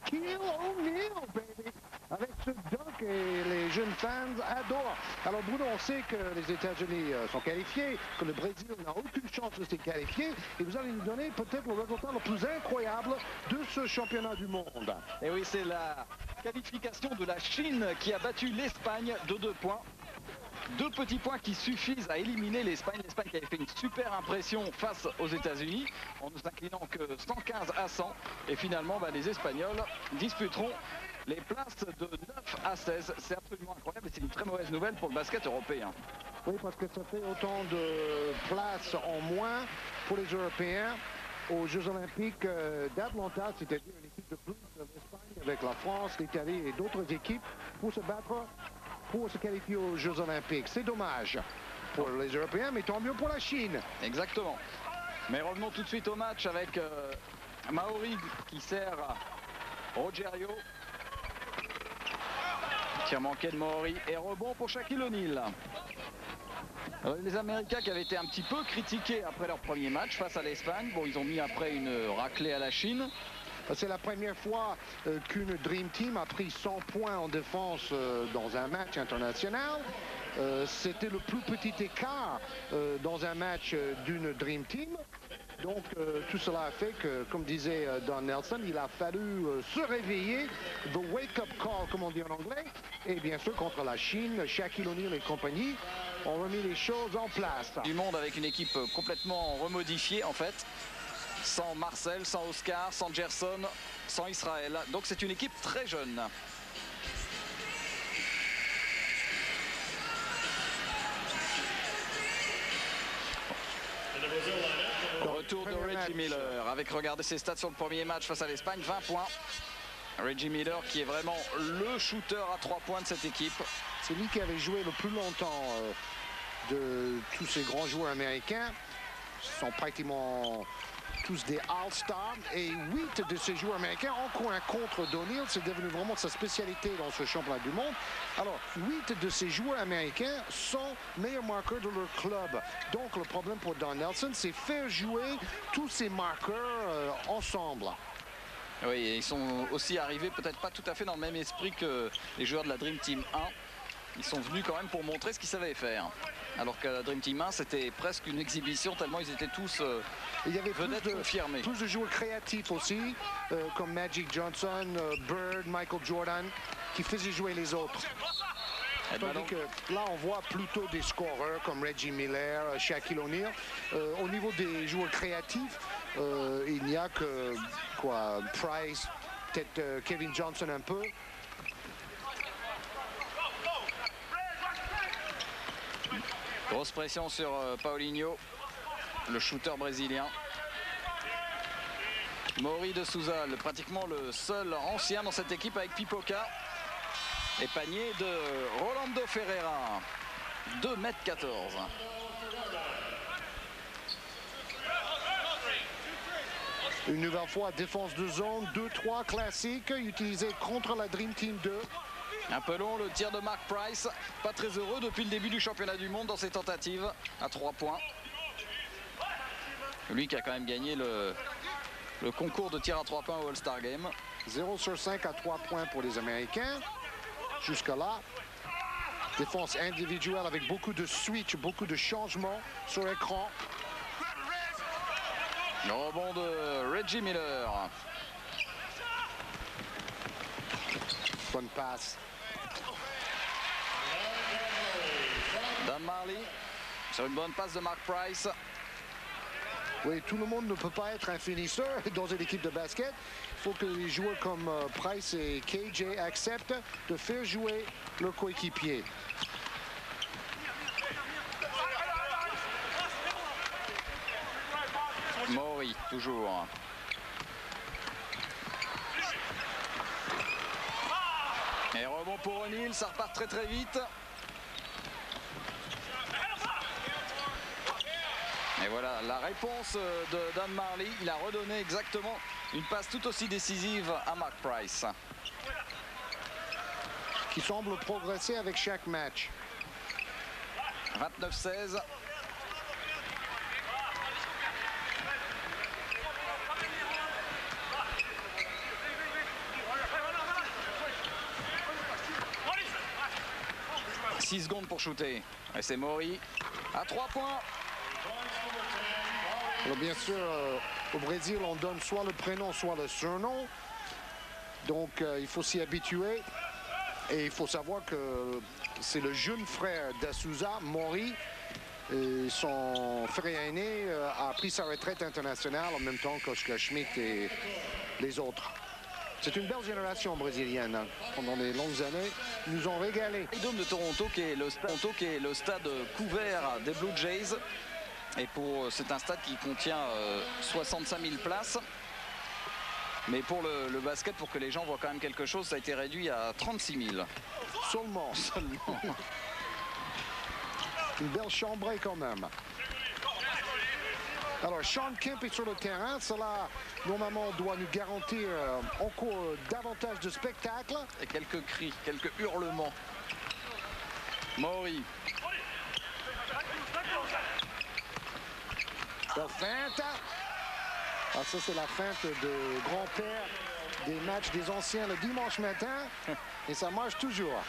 Shaquille O'Neal, baby, avec ce dunk et les jeunes fans adorent. Alors Bruno, on sait que les États-Unis sont qualifiés, que le Brésil n'a aucune chance de se qualifier, et vous allez nous donner peut-être le résultat le plus incroyable de ce championnat du monde. Et oui, c'est la qualification de la Chine qui a battu l'Espagne de 2 points. 2 petits points qui suffisent à éliminer l'Espagne. L'Espagne qui avait fait une super impression face aux États-Unis en ne s'inclinant que 115 à 100. Et finalement, les Espagnols disputeront les places de 9 à 16. C'est absolument incroyable et c'est une très mauvaise nouvelle pour le basket européen. Oui, parce que ça fait autant de places en moins pour les Européens aux Jeux Olympiques d'Atlanta, c'est-à-dire une équipe de plus de l'Espagne avec la France, l'Italie et d'autres équipes pour se battre, pour se qualifier aux Jeux Olympiques. C'est dommage pour les Européens, mais tant mieux pour la Chine. Exactement. Mais revenons tout de suite au match avec Maori qui sert Rogerio. Tir manqué de Maori et rebond pour Shaquille O'Neal. Les Américains qui avaient été un petit peu critiqués après leur premier match face à l'Espagne. Bon, ils ont mis après une raclée à la Chine. C'est la première fois qu'une Dream Team a pris 100 points en défense dans un match international. C'était le plus petit écart dans un match d'une Dream Team. Donc tout cela a fait que, comme disait Don Nelson, il a fallu se réveiller, the wake-up call comme on dit en anglais, et bien sûr contre la Chine, Shaquille O'Neal et compagnie ont remis les choses en place. Du monde avec une équipe complètement remodifiée en fait, sans Marcel, sans Oscar, sans Gerson, sans Israël. Donc c'est une équipe très jeune. Retour de Reggie Miller avec, regardez ses stats sur le premier match face à l'Espagne, 20 points. Reggie Miller qui est vraiment le shooter à 3 points de cette équipe. C'est lui qui avait joué le plus longtemps de tous ces grands joueurs américains. Ils sont pratiquement tous des All-Stars et 8 de ces joueurs américains ont couru contre O'Neal. C'est devenu vraiment sa spécialité dans ce championnat du monde. Alors, 8 de ces joueurs américains sont meilleurs marqueurs de leur club. Donc, le problème pour Don Nelson, c'est faire jouer tous ces marqueurs ensemble. Oui, et ils sont aussi arrivés peut-être pas tout à fait dans le même esprit que les joueurs de la Dream Team 1. Ils sont venus quand même pour montrer ce qu'ils savaient faire. Alors que la Dream Team 1, c'était presque une exhibition tellement ils étaient tous il y avait vedettes confirmées. Plus de joueurs créatifs aussi, comme Magic Johnson, Bird, Michael Jordan, qui faisaient jouer les autres. Tandis que là, on voit plutôt des scoreurs comme Reggie Miller, Shaquille O'Neal. Au niveau des joueurs créatifs, il n'y a que Price, peut-être Kevin Johnson un peu. Grosse pression sur Paulinho, le shooter brésilien. Mauri de Souza, pratiquement le seul ancien dans cette équipe avec Pipoca. Et panier de Rolando Ferreira, 2,14 m. Une nouvelle fois, défense de zone, 2-3 classique, utilisé contre la Dream Team 2. Un peu long le tir de Mark Price, pas très heureux depuis le début du championnat du monde dans ses tentatives à 3 points. Lui qui a quand même gagné le concours de tir à 3 points au All-Star Game. 0 sur 5 à 3 points pour les Américains. Jusque là, défense individuelle avec beaucoup de switch, beaucoup de changements sur l'écran. Le rebond de Reggie Miller. Bonne passe. Dan Marley sur une bonne passe de Mark Price. Oui, tout le monde ne peut pas être un finisseur dans une équipe de basket. Il faut que les joueurs comme Price et KJ acceptent de faire jouer leurs coéquipiers. Mauri, toujours. Et rebond pour O'Neal, ça repart très très vite. Et voilà la réponse de Dan Marley. Il a redonné exactement une passe tout aussi décisive à Mark Price. Qui semble progresser avec chaque match. 29-16. 6 secondes pour shooter. Et c'est Mori à 3 points. Alors bien sûr, au Brésil, on donne soit le prénom, soit le surnom. Donc il faut s'y habituer. Et il faut savoir que c'est le jeune frère d'Asouza, Mori. Et son frère aîné a pris sa retraite internationale en même temps qu'Oscar Schmidt et les autres. C'est une belle génération brésilienne. Hein. Pendant les longues années, ils nous ont régalé. Le Dôme de Toronto qui est le stade couvert des Blue Jays. Et c'est un stade qui contient 65 000 places. Mais pour le basket, pour que les gens voient quand même quelque chose, ça a été réduit à 36 000. Seulement. Une belle chambrée quand même. Alors, Sean Kemp est sur le terrain. Cela, normalement, doit nous garantir encore davantage de spectacle. Et quelques cris, quelques hurlements. Mori. La feinte. Ah, ça, c'est la feinte de grand-père des matchs des anciens le dimanche matin. Et ça marche toujours.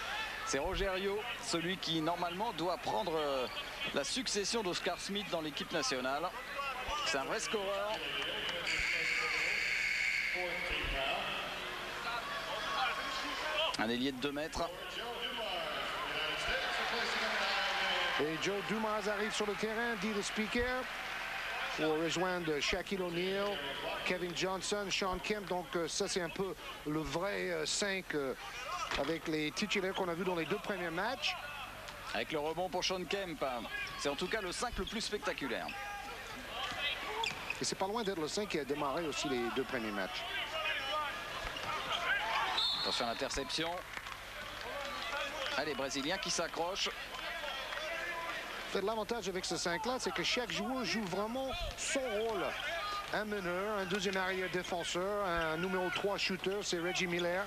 C'est Rogerio, celui qui normalement doit prendre la succession d'Oscar Schmidt dans l'équipe nationale. C'est un vrai scoreur. Un ailier de 2 mètres. Et Joe Dumas arrive sur le terrain, dit le speaker, pour rejoindre Shaquille O'Neal, Kevin Johnson, Sean Kemp. Donc ça, c'est un peu le vrai 5 avec les titulaires qu'on a vus dans les 2 premiers matchs. Avec le rebond pour Sean Kemp. C'est en tout cas le 5 le plus spectaculaire. Et c'est pas loin d'être le 5 qui a démarré aussi les 2 premiers matchs. Attention à l'interception. Allez, Brésiliens qui s'accrochent. L'avantage avec ce 5-là, c'est que chaque joueur joue vraiment son rôle. Un meneur, un deuxième arrière défenseur, un numéro 3 shooter, c'est Reggie Miller.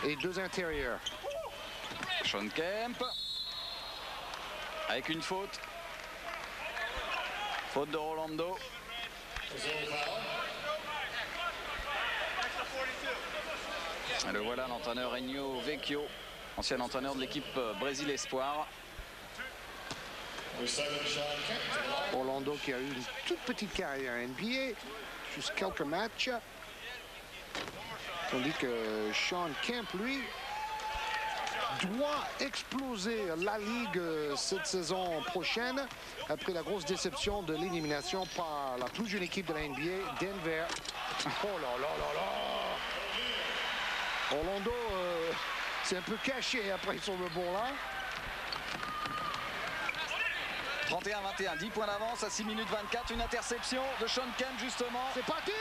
Et 2 intérieurs. Sean Kemp. Avec une faute. Faute de Rolando. Et le voilà, l'entraîneur Enio Vecchio, ancien entraîneur de l'équipe Brésil Espoir. Orlando qui a eu une toute petite carrière NBA, juste quelques matchs. Tandis que Sean Kemp, lui, doit exploser la Ligue cette saison prochaine après la grosse déception de l'élimination par la plus jeune équipe de la NBA, Denver. Oh là là là là! Orlando c'est un peu caché après son rebond là. 31-21, 10 points d'avance à 6 minutes 24. Une interception de Sean Kemp justement. C'est parti!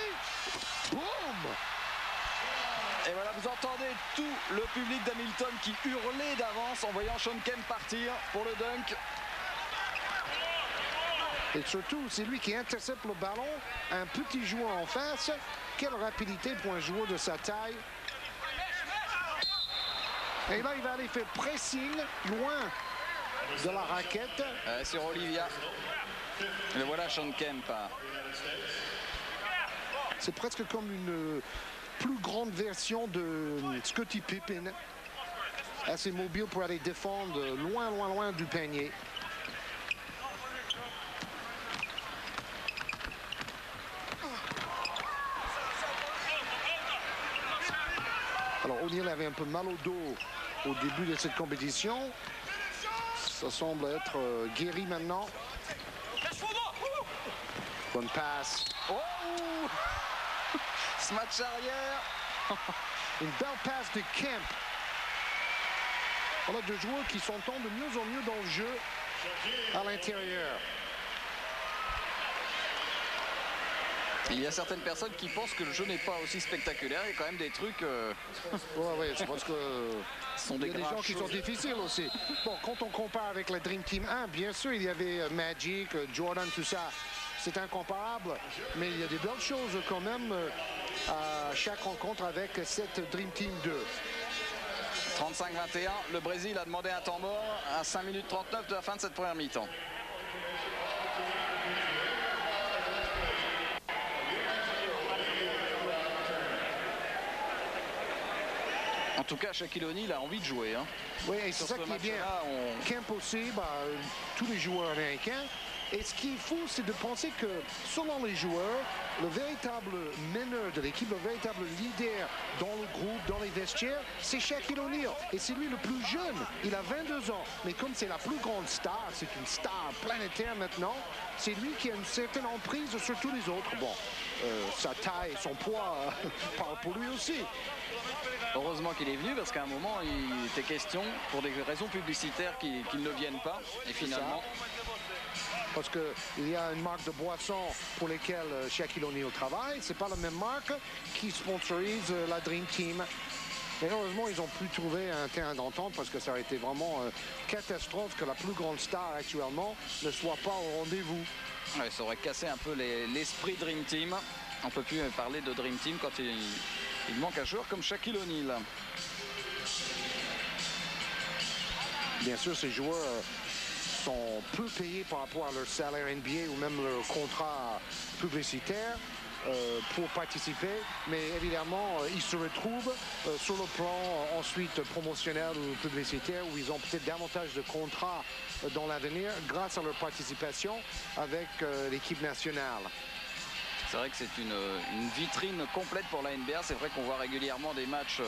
Boum! Et voilà, vous entendez tout le public d'Hamilton qui hurlait d'avance en voyant Sean Kemp partir pour le dunk. Et surtout, c'est lui qui intercepte le ballon. Un petit joueur en face. Quelle rapidité pour un joueur de sa taille. Et là, il va aller faire pressing loin de la raquette. Sur Olivia. Et voilà Sean Kemp. C'est presque comme une plus grande version de Scottie Pippen. Assez mobile pour aller défendre loin, loin, loin du panier. Alors O'Neal avait un peu mal au dos au début de cette compétition. Ça semble être guéri maintenant. Bonne passe. Oh! Ce match arrière. Une belle passe de Kemp. Voilà 2 joueurs qui sont de mieux en mieux dans le jeu à l'intérieur. Il y a certaines personnes qui pensent que le jeu n'est pas aussi spectaculaire. Il y a quand même des trucs... Ouais, je pense que il y a des gens qui sont difficiles aussi. Bon, quand on compare avec la Dream Team 1, bien sûr, il y avait Magic, Jordan, tout ça. C'est incomparable, mais il y a des belles choses quand même à chaque rencontre avec cette Dream Team 2. 35-21, le Brésil a demandé un temps mort à 5 minutes 39 de la fin de cette première mi-temps. En tout cas, Shaquille O'Neal a envie de jouer. Hein. Oui, et c'est ça qui est bien. Qu'impossible à tous les joueurs américains. Et ce qui est fou, c'est de penser que, selon les joueurs, le véritable meneur de l'équipe, le véritable leader dans le groupe, dans les vestiaires, c'est Shaquille O'Neal. Et c'est lui le plus jeune. Il a 22 ans. Mais comme c'est la plus grande star, c'est une star planétaire maintenant, c'est lui qui a une certaine emprise sur tous les autres. Bon, sa taille, son poids parlent pour lui aussi. Heureusement qu'il est venu parce qu'à un moment, il était question, pour des raisons publicitaires, qu'il ne vienne pas. Et finalement... Parce qu'il y a une marque de boisson pour lesquelles Shaquille O'Neal travaille. C'est pas la même marque qui sponsorise la Dream Team. Mais heureusement, ils ont pu trouver un terrain d'entente parce que ça aurait été vraiment catastrophe que la plus grande star actuellement ne soit pas au rendez-vous. Ouais, ça aurait cassé un peu l'esprit Dream Team. On ne peut plus parler de Dream Team quand il manque un joueur comme Shaquille O'Neal. Bien sûr, ces joueurs sont peu payés par rapport à leur salaire NBA ou même leur contrat publicitaire pour participer, mais évidemment ils se retrouvent sur le plan ensuite promotionnel ou publicitaire où ils ont peut-être davantage de contrats dans l'avenir grâce à leur participation avec l'équipe nationale. C'est vrai que c'est une vitrine complète pour la NBA. C'est vrai qu'on voit régulièrement des matchs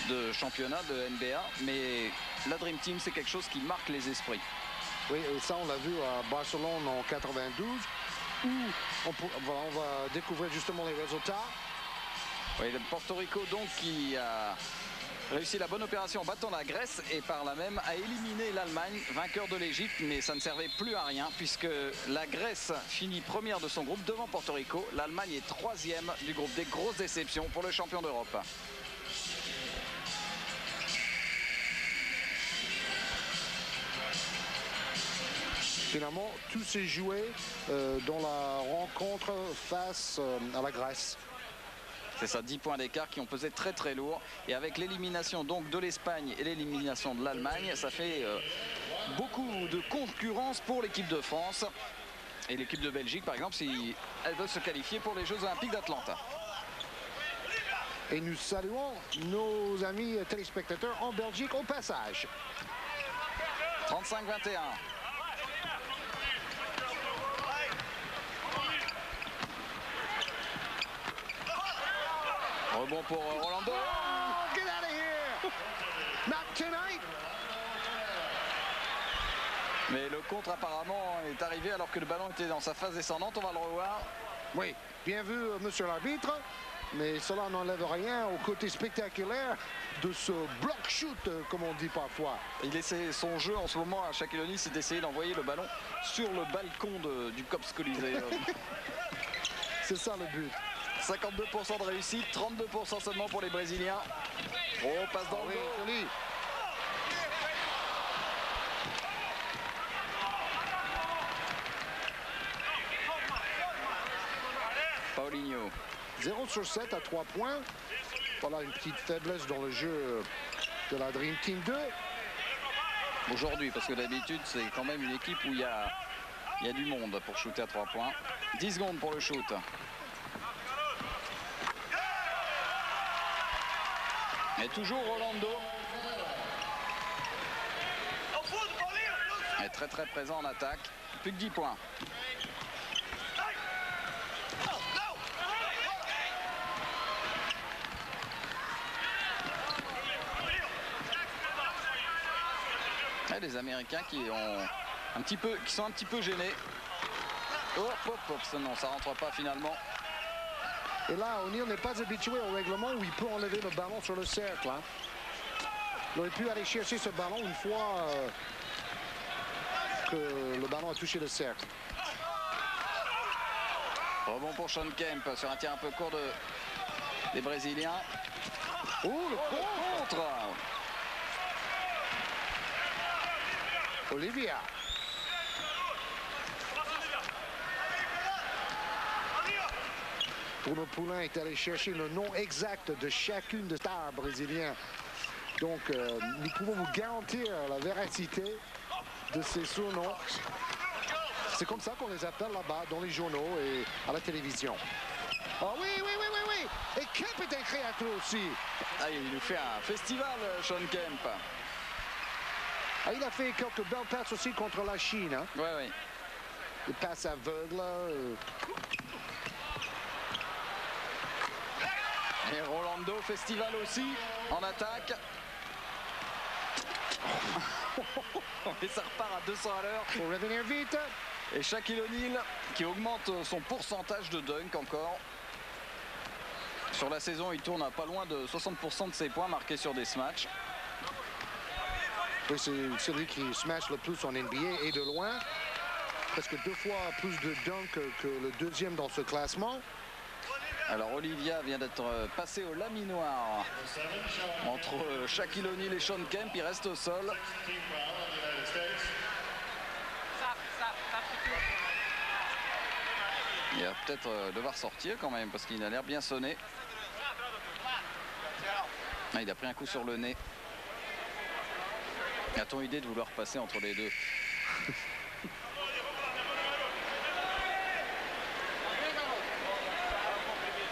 de championnat de NBA, mais la Dream Team, c'est quelque chose qui marque les esprits. Oui, et ça on l'a vu à Barcelone en 92, où on va découvrir justement les résultats. Oui, le Porto Rico donc qui a réussi la bonne opération en battant la Grèce et par là même a éliminé l'Allemagne, vainqueur de l'Égypte, mais ça ne servait plus à rien puisque la Grèce finit première de son groupe devant Porto Rico. L'Allemagne est troisième du groupe. Des grosses déceptions pour le champion d'Europe. Finalement, tout s'est joué dans la rencontre face à la Grèce. C'est ça, 10 points d'écart qui ont pesé très très lourd. Et avec l'élimination donc de l'Espagne et l'élimination de l'Allemagne, ça fait beaucoup de concurrence pour l'équipe de France. Et l'équipe de Belgique, par exemple, si elle veut se qualifier pour les Jeux Olympiques d'Atlanta. Et nous saluons nos amis téléspectateurs en Belgique au passage. 35-21. Rebond pour Rolando. Oh, get out of here! Not tonight! Mais le contre apparemment est arrivé alors que le ballon était dans sa phase descendante. On va le revoir. Oui, bien vu, monsieur l'arbitre. Mais cela n'enlève rien au côté spectaculaire de ce block shoot, comme on dit parfois. Il essaie son jeu en ce moment à Shaquille O'Neal, c'est d'essayer d'envoyer le ballon sur le balcon du Copps Colisée. C'est ça le but. 52% de réussite, 32% seulement pour les Brésiliens. Oh, passe dans le dos. Paulinho. 0 sur 7 à 3 points. Voilà une petite faiblesse dans le jeu de la Dream Team 2. Aujourd'hui, parce que d'habitude, c'est quand même une équipe où il y a du monde pour shooter à 3 points. 10 secondes pour le shoot. Mais toujours Rolando. Est très très présent en attaque. Plus que 10 points. Et les Américains qui sont un petit peu gênés. Oh, hop, hop, non, ça rentre pas finalement. Et là, O'Neal n'est pas habitué au règlement où il peut enlever le ballon sur le cercle. Hein. Il aurait pu aller chercher ce ballon une fois que le ballon a touché le cercle. Rebond pour Sean Kemp sur un tir un peu court des Brésiliens. Oh, le contre! Olivia. Bruno Poulain est allé chercher le nom exact de chacune des stars brésiliennes. Donc, nous pouvons vous garantir la véracité de ces surnoms. C'est comme ça qu'on les appelle là-bas, dans les journaux et à la télévision. Ah oui, oui, oui, oui, oui! Et Kemp est incroyable! théâtre aussi. Ah, il nous fait un festival, Sean Kemp. Ah, il a fait quelques belles passes aussi contre la Chine. Hein. Ouais, ouais. Des passes aveugles. Et Rolando, festival aussi, en attaque. Et ça repart à 200 à l'heure. Faut revenir vite. Et Shaquille O'Neal qui augmente son pourcentage de dunk encore. Sur la saison, il tourne à pas loin de 60% de ses points marqués sur des smash. Oui, c'est celui qui smash le plus en NBA et de loin. Presque 2 fois plus de dunk que le deuxième dans ce classement. Alors Olivia vient d'être passé au laminoir entre Shaquille O'Neal et Sean Kemp. Il reste au sol. Il va peut-être devoir sortir quand même parce qu'il a l'air bien sonné. Ah, il a pris un coup sur le nez. A-t-on idée de vouloir passer entre les deux?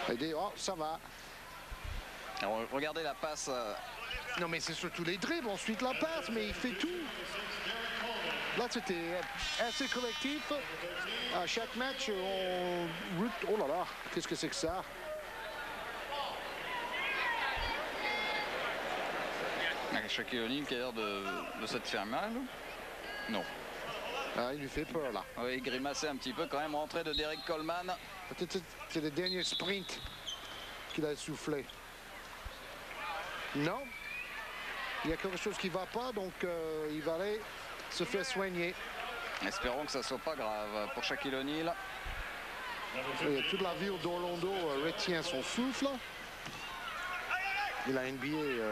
Il dit, oh, ça va. Alors, regardez la passe. Non, mais c'est surtout les dribbles, ensuite la passe, mais il fait tout. Là, c'était assez collectif. À chaque match, on... Oh là là, qu'est-ce que c'est que ça? Shaquille O'Neal qui a l'air de s'être fait mal. Non. Ah, il lui fait peur, là. Oui, il grimaçait un petit peu quand même. Rentrée de Derek Coleman. Peut-être c'est le dernier sprint qu'il a soufflé. Non. Il y a quelque chose qui ne va pas, donc il va aller se faire soigner. Espérons que ça ne soit pas grave pour Shaquille O'Neal. Toute la ville d'Orlando retient son souffle. Il a NBA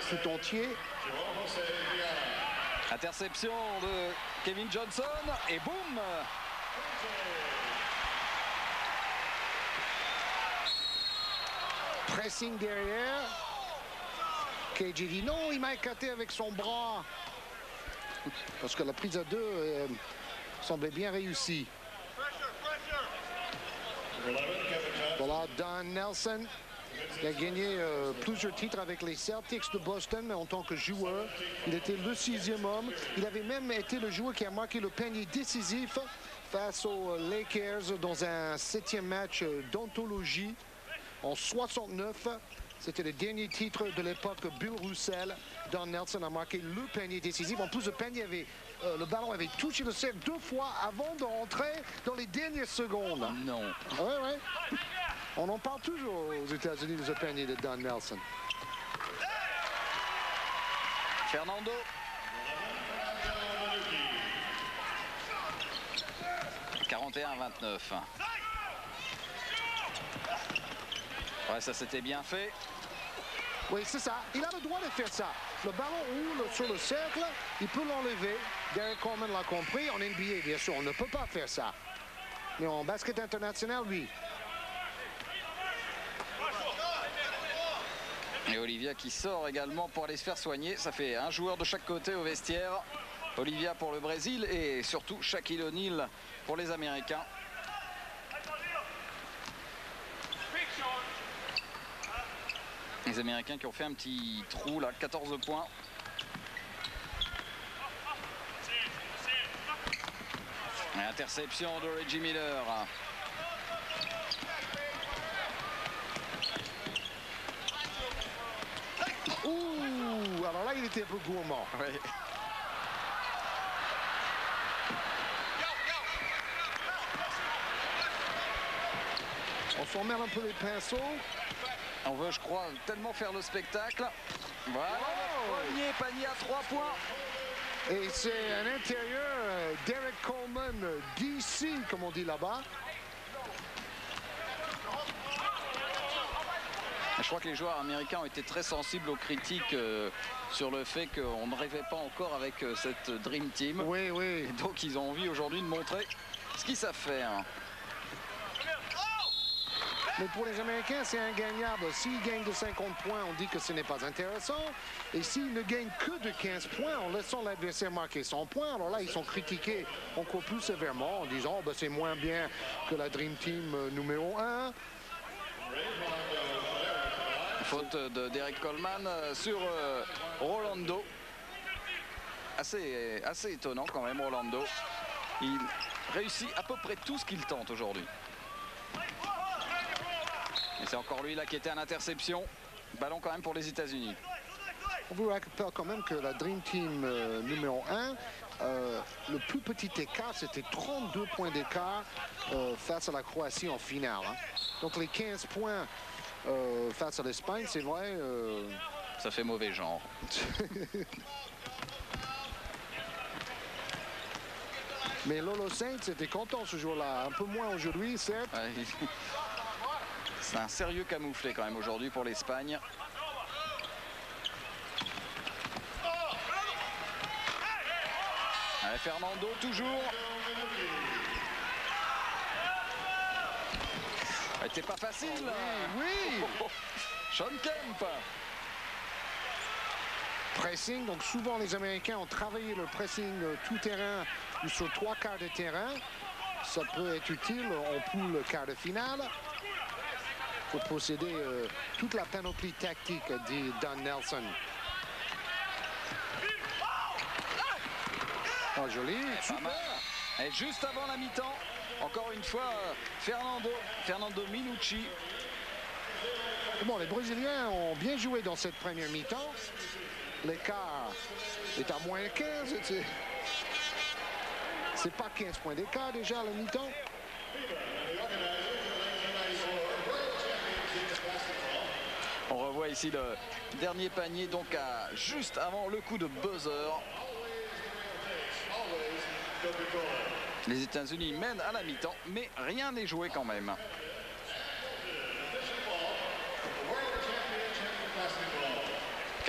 tout entier. Interception de Kevin Johnson et boum! Pressing derrière. KJ dit non, il m'a écarté avec son bras. Parce que la prise à deux semblait bien réussie. Voilà, Don Nelson. Il a gagné plusieurs titres avec les Celtics de Boston, mais en tant que joueur, il était le 6e homme. Il avait même été le joueur qui a marqué le panier décisif face aux Lakers dans un 7e match d'anthologie en 69. C'était le dernier titre de l'époque Bill Russell. Don Nelson a marqué le panier décisif. En plus, le ballon avait touché le cercle 2 fois avant de rentrer dans les dernières secondes. Non. Oui, oui. On en parle toujours aux États-Unis de ce panier de Don Nelson. Fernando. « 41-29. » Ouais, ça s'était bien fait. Oui, c'est ça. Il a le droit de faire ça. Le ballon roule sur le cercle, il peut l'enlever. Derek Coleman l'a compris. En NBA, bien sûr, on ne peut pas faire ça. Mais en basket international, oui. Et Olivia qui sort également pour aller se faire soigner. Ça fait un joueur de chaque côté au vestiaire. Olivia pour le Brésil et surtout Shaquille O'Neal pour les Américains. Les Américains qui ont fait un petit trou là, 14 points. Et interception de Reggie Miller. Ouh, alors là, il était un peu gourmand. Oui. On s'en mêle un peu les pinceaux. On veut, je crois, tellement faire le spectacle. Voilà, wow. Premier panier à 3 points. Et c'est un intérieur Derek Coleman DC, comme on dit là-bas. Je crois que les joueurs américains ont été très sensibles aux critiques sur le fait qu'on ne rêvait pas encore avec cette Dream Team. Oui, oui. Et donc ils ont envie aujourd'hui de montrer ce qu'ils savent faire. Mais pour les Américains, c'est ingagnable. S'ils gagnent de 50 points, on dit que ce n'est pas intéressant. Et s'ils ne gagnent que de 15 points en laissant l'adversaire marquer 100 points, alors là, ils sont critiqués encore plus sévèrement en disant oh, c'est moins bien que la Dream Team numéro 1. Faute de Derek Coleman sur Rolando. Assez étonnant quand même, Rolando. Il réussit à peu près tout ce qu'il tente aujourd'hui. Et c'est encore lui là qui était à l'interception. Ballon quand même pour les États-Unis. On vous rappelle quand même que la Dream Team numéro 1, le plus petit écart, c'était 32 points d'écart face à la Croatie en finale. Hein. Donc les 15 points face à l'Espagne, c'est vrai. Ça fait mauvais genre. Mais Lolo Saints était content ce jour-là. Un peu moins aujourd'hui, certes. Ouais, c'est un sérieux camouflet quand même aujourd'hui pour l'Espagne. Allez, Fernando toujours. C'était pas facile. Oui. Sean Kemp. Pressing, donc souvent les Américains ont travaillé le pressing tout terrain ou sur 3 quarts de terrain. Ça peut être utile en poule quart de finale. Pour posséder toute la panoplie tactique, dit Don Nelson. Oh, joli, super. Et juste avant la mi-temps, encore une fois, Fernando Minucci. Bon, les Brésiliens ont bien joué dans cette première mi-temps. L'écart est à moins 15. C'est pas 15 points d'écart déjà à la mi-temps. On revoit ici le dernier panier, donc juste avant le coup de buzzer. Les États-Unis mènent à la mi-temps, mais rien n'est joué quand même.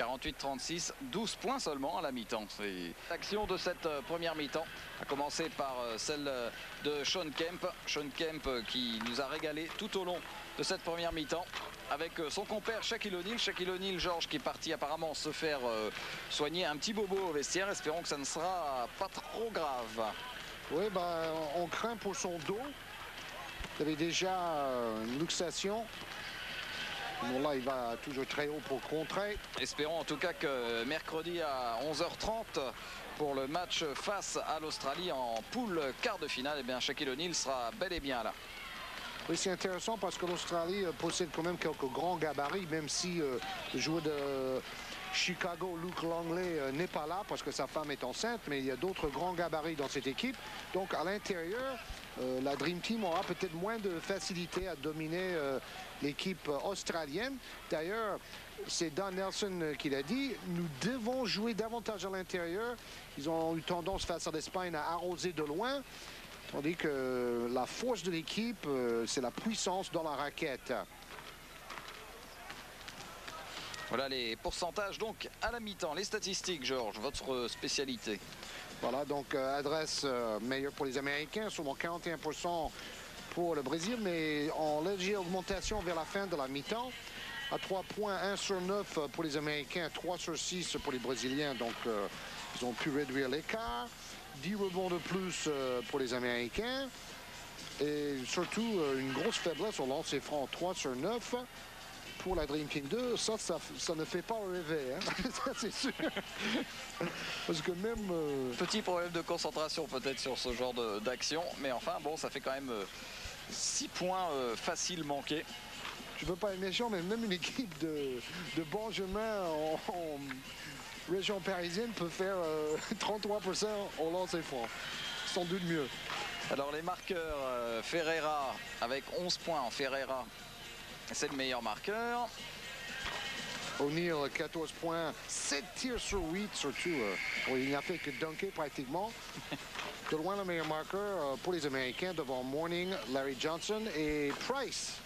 « 48-36, 12 points seulement à la mi-temps. » L'action de cette première mi-temps a commencé par celle de Sean Kemp. Sean Kemp qui nous a régalé tout au long de cette première mi-temps avec son compère Shaquille O'Neal. Shaquille O'Neal, Georges, qui est parti apparemment se faire soigner un petit bobo au vestiaire. Espérons que ça ne sera pas trop grave. Oui, ben, on craint pour son dos. Il avait déjà une luxation. Bon, là, il va toujours très haut pour contrer. Espérons en tout cas que mercredi à 11h30 pour le match face à l'Australie en poule quart de finale, eh bien Shaquille O'Neal sera bel et bien là. Oui, c'est intéressant parce que l'Australie possède quand même quelques grands gabarits, même si le joueur de Chicago, Luke Longley, n'est pas là parce que sa femme est enceinte, mais il y a d'autres grands gabarits dans cette équipe. Donc à l'intérieur, la Dream Team aura peut-être moins de facilité à dominer l'équipe australienne. D'ailleurs, c'est Don Nelson qui l'a dit, nous devons jouer davantage à l'intérieur. Ils ont eu tendance face à l'Espagne à arroser de loin, tandis que la force de l'équipe, c'est la puissance dans la raquette. Voilà les pourcentages donc à la mi-temps. Les statistiques, Georges, votre spécialité. Voilà, donc adresse meilleure pour les Américains, seulement 41% pour le Brésil, mais en légère augmentation vers la fin de la mi-temps. À 3 points, 1 sur 9 pour les Américains, 3 sur 6 pour les Brésiliens, donc ils ont pu réduire l'écart. 10 rebonds de plus pour les Américains. Et surtout, une grosse faiblesse au lancer franc, 3 sur 9. Pour la Dream Team 2, ça ne fait pas rêver, hein? Ça c'est sûr. Parce que même... Petit problème de concentration peut-être sur ce genre d'action, mais enfin bon, ça fait quand même 6 points faciles manqués. Je ne veux pas être méchant, mais même une équipe de Benjamin en région parisienne peut faire 33% au lancer franc. Sans doute mieux. Alors les marqueurs, Ferreira avec 11 points en Ferreira. C'est le meilleur marqueur. O'Neal, 14 points, 7 tirs sur 8, surtout. Il n'a fait que dunker pratiquement. De loin, le meilleur marqueur pour les Américains devant Mourning, Larry Johnson et Price.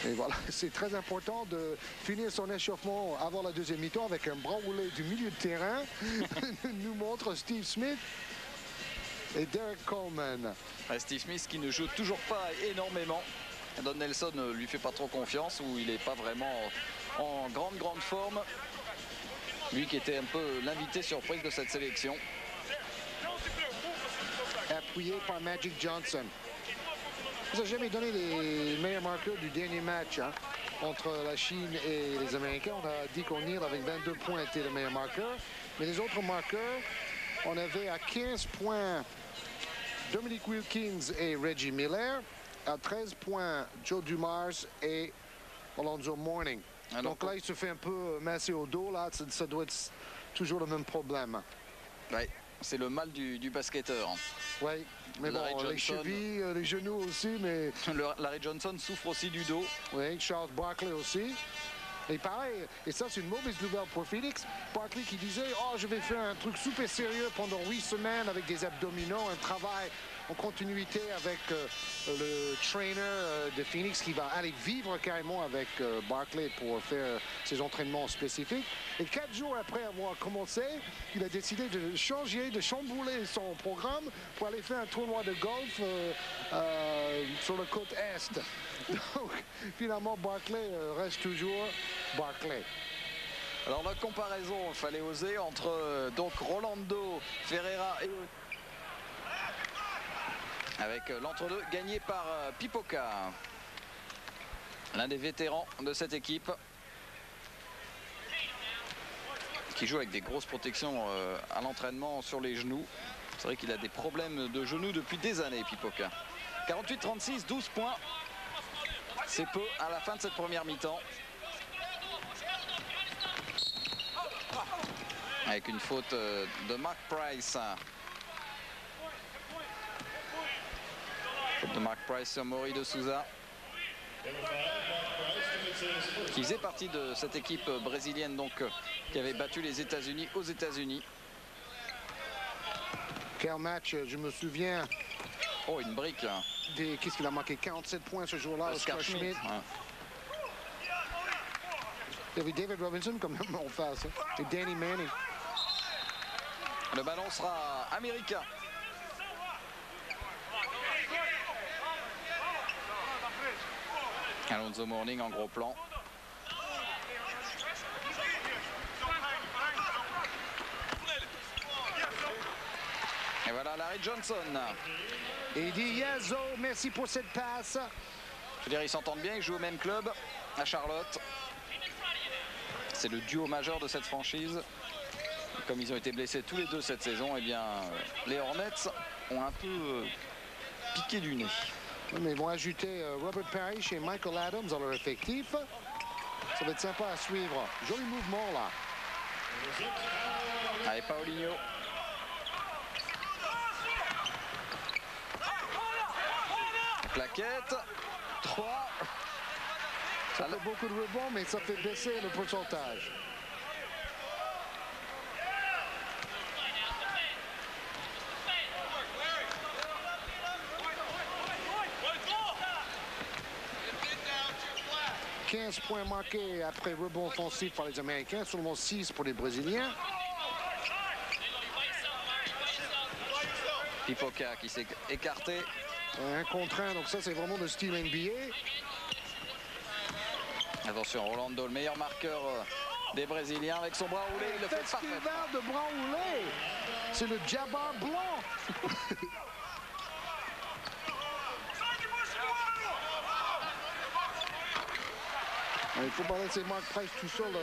Et voilà, c'est très important de finir son échauffement avant la deuxième mi-temps avec un bras roulé du milieu de terrain. Nous montre Steve Smith et Derek Coleman. Steve Smith qui ne joue toujours pas énormément. Don Nelson ne lui fait pas trop confiance, ou il n'est pas vraiment en grande forme. Lui qui était un peu l'invité surprise de cette sélection. appuyé par Magic Johnson. Ça n'a jamais donné les meilleurs marqueurs du dernier match hein, entre la Chine et les Américains. On a dit qu'O'Neal avec 22 points était le meilleur marqueur. Mais les autres marqueurs, on avait à 15 points Dominique Wilkins et Reggie Miller. À 13 points, Joe Dumars et Alonzo Mourning. Alors, donc là, il se fait un peu masser au dos. Là, ça doit être toujours le même problème. Oui, c'est le mal du basketteur. Oui, mais Larry bon, Johnson, les chevilles, les genoux aussi, mais... Larry Johnson souffre aussi du dos. Oui, Charles Barkley aussi. Et pareil, et ça c'est une mauvaise nouvelle pour Phoenix. Barkley qui disait, oh je vais faire un truc super sérieux pendant 8 semaines avec des abdominaux, un travail en continuité avec le trainer de Phoenix qui va aller vivre carrément avec Barkley pour faire ses entraînements spécifiques. Et 4 jours après avoir commencé, il a décidé de changer, de chambouler son programme pour aller faire un tournoi de golf sur la côte Est. Donc finalement Barkley reste toujours Barkley. Alors la comparaison, il fallait oser entre donc Rolando Ferreira et avec l'entre-deux gagné par Pipoca, l'un des vétérans de cette équipe qui joue avec des grosses protections à l'entraînement sur les genoux. C'est vrai qu'il a des problèmes de genoux depuis des années, Pipoca. 48-36, 12 points. C'est peu à la fin de cette première mi-temps. Avec une faute de Mark Price. Faute de Mark Price sur Maury de Souza. Qui faisait partie de cette équipe brésilienne donc qui avait battu les États-Unis aux États-Unis. Quel match, je me souviens. Oh, une brique. Qu'est-ce qu'il a marqué? 47 points ce jour-là, Oscar Schmidt. Ouais. Il y avait David Robinson comme même en face. Hein. Et Danny Manning. Le ballon sera américain. Alonzo Mourning en gros plan. Et voilà Larry Johnson. Et il dit Yazo, merci pour cette passe. Je veux dire, ils s'entendent bien, ils jouent au même club à Charlotte. C'est le duo majeur de cette franchise. Comme ils ont été blessés tous les deux cette saison, eh bien, les Hornets ont un peu piqué du nez. Oui, mais ils vont ajouter Robert Parrish et Michael Adams dans leur effectif. Ça va être sympa à suivre. Joli mouvement là. Allez, Paulinho. Plaquette. 3. Ça fait beaucoup de rebonds, mais ça fait baisser le pourcentage. « 15 points marqués après rebond offensif par les Américains, seulement 6 pour les Brésiliens. » Pipoca qui s'est écarté. Un contre un, donc ça c'est vraiment le style NBA. Attention, Rolando, le meilleur marqueur des Brésiliens avec son bras roulé. Il le fait parfaitement. Festival de bras roulés. C'est le Jabbar blanc. Il faut pas laisser Mark Price tout seul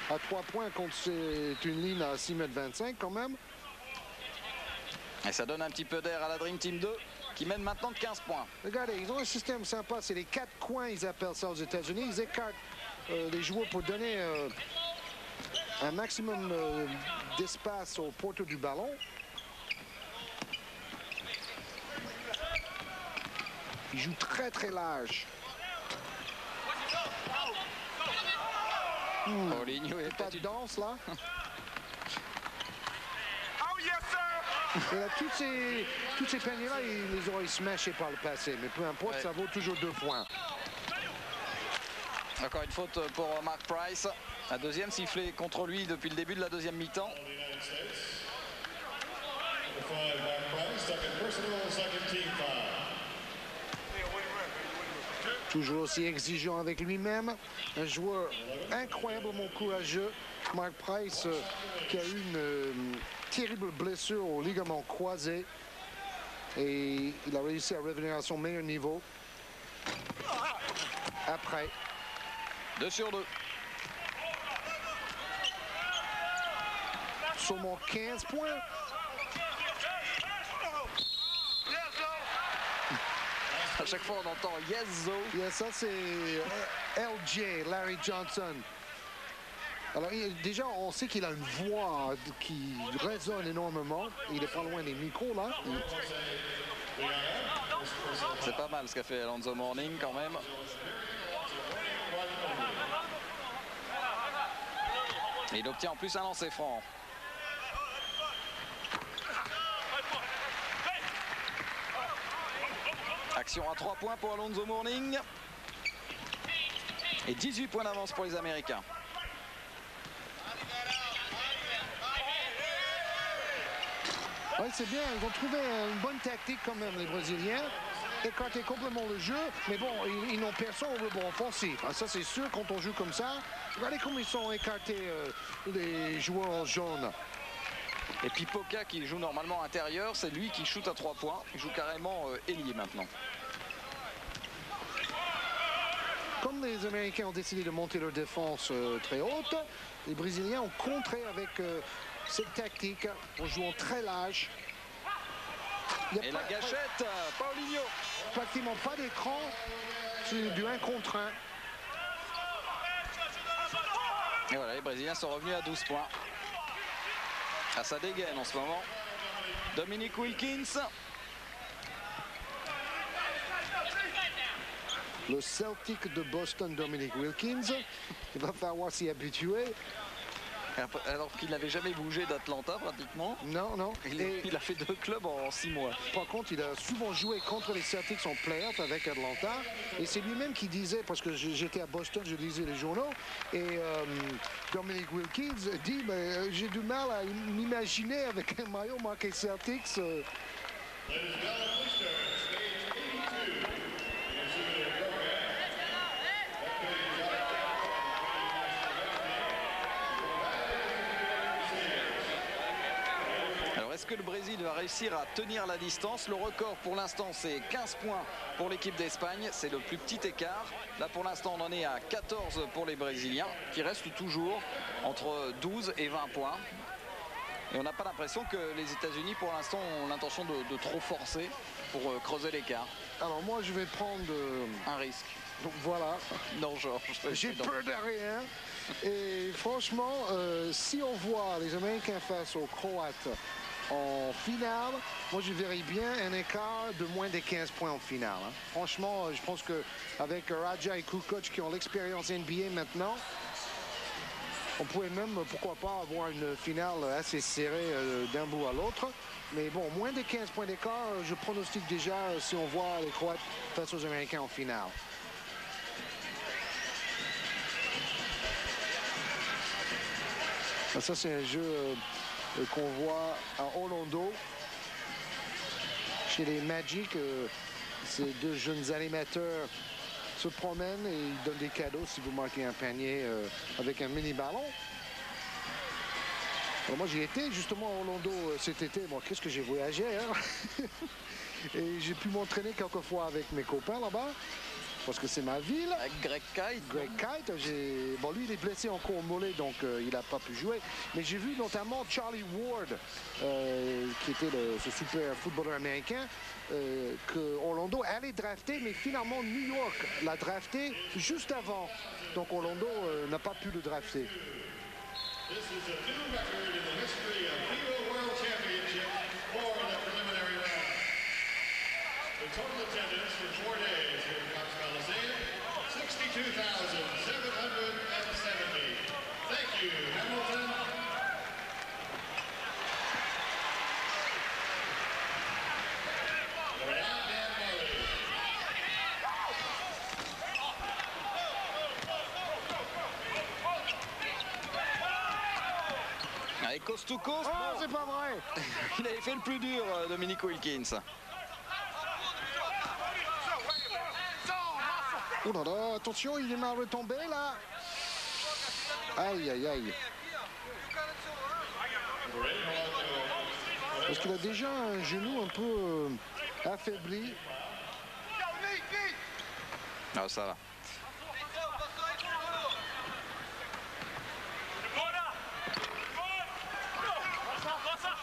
à 3 points contre c'est une ligne à 6,25 m quand même. Et ça donne un petit peu d'air à la Dream Team 2 qui mène maintenant de 15 points. Regardez, ils ont un système sympa, c'est les 4 coins, ils appellent ça aux États-Unis. Ils écartent les joueurs pour donner un maximum d'espace au porteur du ballon. Ils jouent très très large. Paulinho est Pas de danse là. Et là, toutes ces paniers-là, ils les auraient smashés par le passé. Mais peu importe, ouais. Ça vaut toujours 2 points. Encore une faute pour Mark Price. La deuxième sifflée contre lui depuis le début de la deuxième mi-temps. Toujours aussi exigeant avec lui-même. Un joueur incroyablement courageux. Mark Price qui a eu une terrible blessure au ligament croisé. Et il a réussi à revenir à son meilleur niveau. Après. 2 sur 2. Seulement 15 points. À chaque fois, on entend yes, Zo. Yeah, ça, c'est LJ, Larry Johnson. Alors, déjà, on sait qu'il a une voix qui résonne énormément. Il est pas loin des micros, là. C'est pas mal ce qu'a fait Alonzo Mourning, quand même. Et il obtient en plus un lancer franc. Action à 3 points pour Alonzo Mourning. Et 18 points d'avance pour les Américains. Oui, c'est bien. Ils ont trouvé une bonne tactique quand même, les Brésiliens. Écarter complètement le jeu. Mais bon, ils n'ont personne au rebond offensif. Ah, ça, c'est sûr, quand on joue comme ça. Regardez comme ils sont écartés, les joueurs jaunes. Et Pipoca, qui joue normalement intérieur, c'est lui qui shoot à 3 points. Il joue carrément ailier maintenant. Comme les Américains ont décidé de monter leur défense très haute, les Brésiliens ont contré avec cette tactique en jouant très large. Et la gâchette, Paulinho. Pratiquement pas d'écran, c'est du 1 contre 1. Et voilà, les Brésiliens sont revenus à 12 points. À sa dégaine en ce moment. Dominique Wilkins. Le Celtic de Boston, Dominique Wilkins. Il va falloir s'y habituer. Alors qu'il n'avait jamais bougé d'Atlanta pratiquement. Non, non. Il a fait 2 clubs en 6 mois. Par contre, il a souvent joué contre les Celtics en playoff avec Atlanta. Et c'est lui-même qui disait, parce que j'étais à Boston, je lisais les journaux, et Dominique Wilkins dit, j'ai du mal à m'imaginer avec un maillot marqué Celtics. Est-ce que le Brésil va réussir à tenir la distance? Le record pour l'instant c'est 15 points pour l'équipe d'Espagne, c'est le plus petit écart. Là pour l'instant on en est à 14 pour les Brésiliens qui restent toujours entre 12 et 20 points. Et on n'a pas l'impression que les États-Unis pour l'instant ont l'intention de trop forcer pour creuser l'écart. Alors moi je vais prendre un risque. Donc voilà. Non Georges. J'ai peur de rien. Et franchement, si on voit les Américains face aux Croates en finale, moi je verrais bien un écart de moins de 15 points en finale. Hein. Franchement, je pense qu'avec Raja et Kukoc qui ont l'expérience NBA maintenant, on pourrait même, pourquoi pas, avoir une finale assez serrée d'un bout à l'autre. Mais bon, moins de 15 points d'écart, je pronostique déjà si on voit les Croates face aux Américains en finale. Ça, c'est un jeu qu'on voit à Orlando, chez les Magic. Ces deux jeunes animateurs se promènent et ils donnent des cadeaux si vous marquez un panier avec un mini ballon. Alors moi j'y étais justement à Orlando cet été. Bon, qu'est-ce que j'ai voyagé, hein? Et j'ai pu m'entraîner quelques fois avec mes copains là-bas. Parce que c'est ma ville. Avec Greg Kite. Greg Kite, bon lui il est blessé encore au mollet donc il n'a pas pu jouer. Mais j'ai vu notamment Charlie Ward, qui était ce super footballeur américain, que Orlando allait drafter, mais finalement New York l'a drafté juste avant. Donc Orlando n'a pas pu le drafter. Total attendance for 4 days here at Cox Coliseum, 62,770. Thank you, Hamilton. Allez, coast to coast. Oh, c'est pas vrai. Il avait fait le plus dur, Dominique Wilkins. Oh là là, attention, il est mal retombé là. Aïe, aïe, aïe. Parce qu'il a déjà un genou un peu affaibli. Ah, ça va.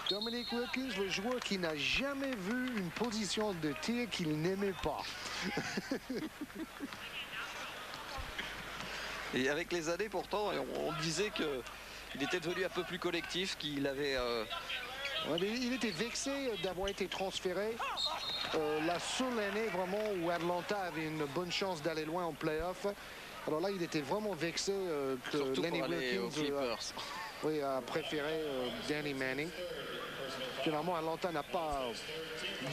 Dominic Wilkins, le joueur qui n'a jamais vu une position de tir qu'il n'aimait pas. Et avec les années pourtant, on disait qu'il était devenu un peu plus collectif, qu'il avait... Ouais, il était vexé d'avoir été transféré. La seule année vraiment où Atlanta avait une bonne chance d'aller loin en playoff. Alors là, il était vraiment vexé que surtout Lenny pour aller aux Wilkins Clippers. oui, a préféré Danny Manning. Finalement, Atlanta n'a pas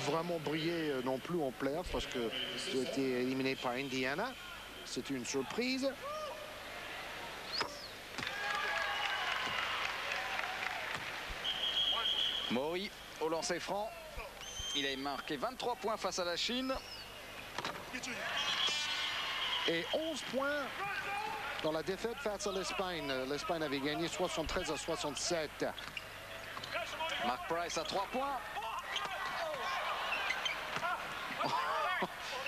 vraiment brillé non plus en playoff parce qu'ils ont été éliminés par Indiana. C'était une surprise. Maury au lancer franc. Il a marqué 23 points face à la Chine. Et 11 points dans la défaite face à l'Espagne. L'Espagne avait gagné 73-67. Mark Price à 3 points.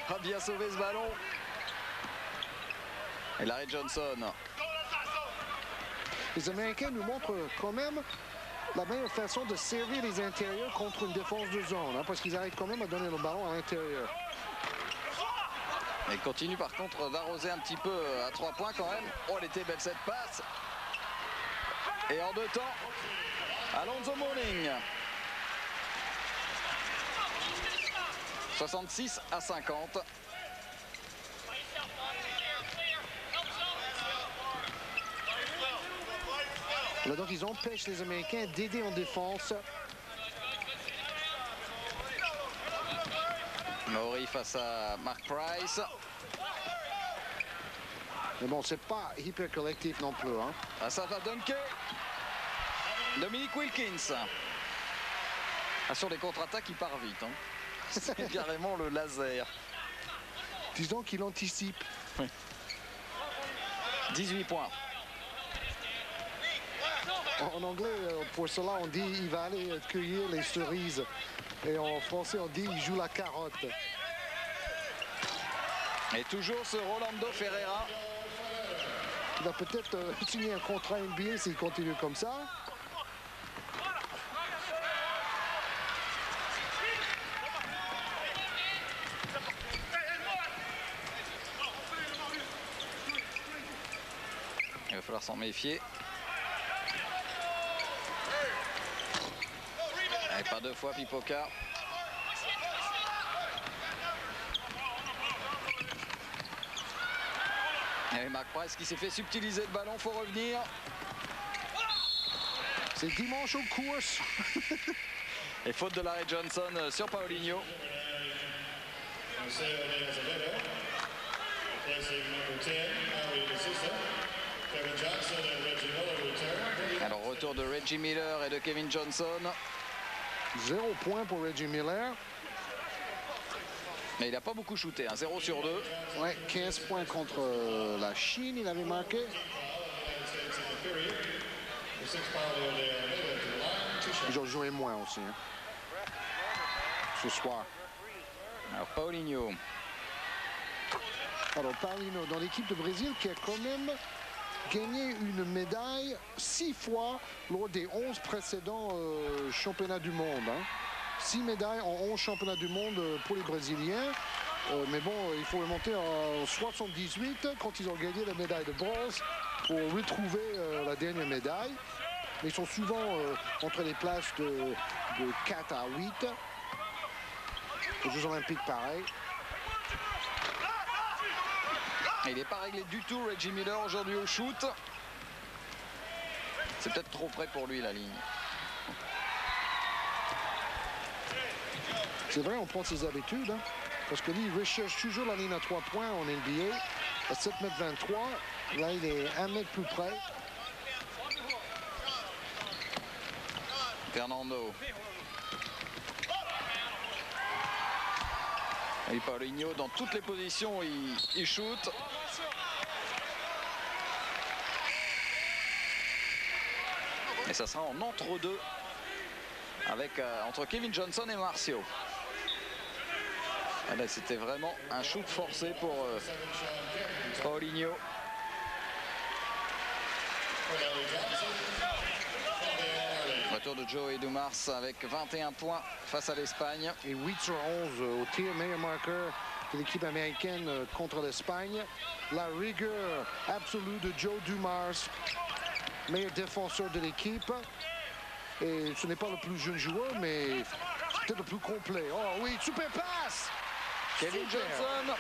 A bien sauvé ce ballon. Et Larry Johnson. Les Américains nous montrent quand même la meilleure façon de servir les intérieurs contre une défense de zone, hein, parce qu'ils arrivent quand même à donner le ballon à l'intérieur. Il continue par contre d'arroser un petit peu à 3 points quand même. Oh, elle était belle cette passe. Et en 2 temps, Alonzo Mourning. 66-50. Là, donc ils empêchent les Américains d'aider en défense. Maury face à Mark Price. Mais bon, c'est pas hyper collectif non plus. Hein. Ah, ça va dunker. Dominic Wilkins. Ah, sur les contre-attaques, il part vite. Hein. C'est carrément le laser. Disons qu'il anticipe. Oui. 18 points. En anglais, pour cela, on dit il va aller cueillir les cerises. Et en français, on dit il joue la carotte. Et toujours ce Rolando Ferreira. Il va peut-être signer un contrat NBA s'il continue comme ça. Il va falloir s'en méfier. Et pas 2 fois Pipoca. Et Mark Price qui s'est fait subtiliser le ballon, faut revenir. C'est dimanche aux courses. Et faute de Larry Johnson sur Paulinho. Alors retour de Reggie Miller et de Kevin Johnson. 0 point pour Reggie Miller. Mais il n'a pas beaucoup shooté, hein, 0 sur 2. Ouais, 15 points contre la Chine, il avait marqué. Ils ont joué moins aussi. Hein, ce soir. Alors Paulinho. Alors Paulinho, dans l'équipe de Brésil qui a quand même gagné une médaille 6 fois lors des 11 précédents championnats du monde. Hein. 6 médailles en 11 championnats du monde pour les Brésiliens. Mais bon, il faut remonter en 78 quand ils ont gagné la médaille de bronze pour retrouver la dernière médaille. Mais ils sont souvent entre les places de 4 à 8. Les Jeux Olympiques, pareil. Il n'est pas réglé du tout, Reggie Miller, aujourd'hui au shoot. C'est peut-être trop près pour lui, la ligne. C'est vrai, on prend ses habitudes. Hein, parce que lui, il recherche toujours la ligne à 3 points en NBA. À 7,23 m. Là, il est 1 mètre plus près. Fernando. Et Paulinho, dans toutes les positions, il shoot. Et ça sera en entre-deux avec entre Kevin Johnson et Marcio. Ah ben, c'était vraiment un shoot forcé pour Paulinho. Retour de Joey Dumars avec 21 points face à l'Espagne. Et 8 sur 11 au tir, meilleur marqueur de l'équipe américaine contre l'Espagne. La rigueur absolue de Joe Dumars, meilleur défenseur de l'équipe. Et ce n'est pas le plus jeune joueur, mais peut-être le plus complet. Oh oui, super passe! Kevin Johnson.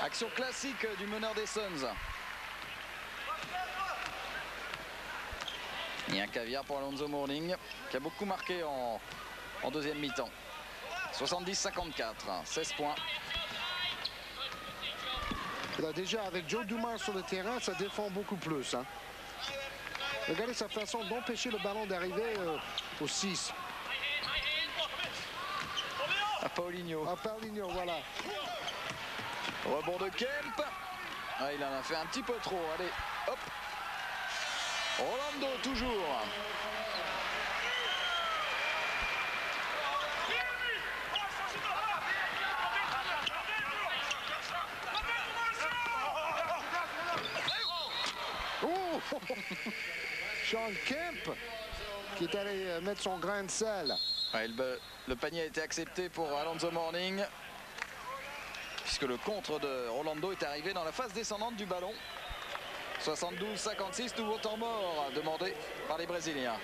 Action classique du meneur des Suns. Il y a un caviar pour Alonzo Mourning qui a beaucoup marqué en deuxième mi-temps. 70-54, 16 points. Et là, déjà, avec Joe Dumars sur le terrain, ça défend beaucoup plus. Hein. Regardez sa façon d'empêcher le ballon d'arriver au 6. À Paulinho. À Paulinho, voilà. Rebond de Kemp. Ah, il en a fait un petit peu trop. Allez, hop. Rolando toujours. Oh Sean Kemp qui est allé mettre son grain de sel. Ouais, le panier a été accepté pour Alonzo Mourning puisque le contre de Rolando est arrivé dans la phase descendante du ballon. 72-56, nouveau temps mort demandé par les Brésiliens.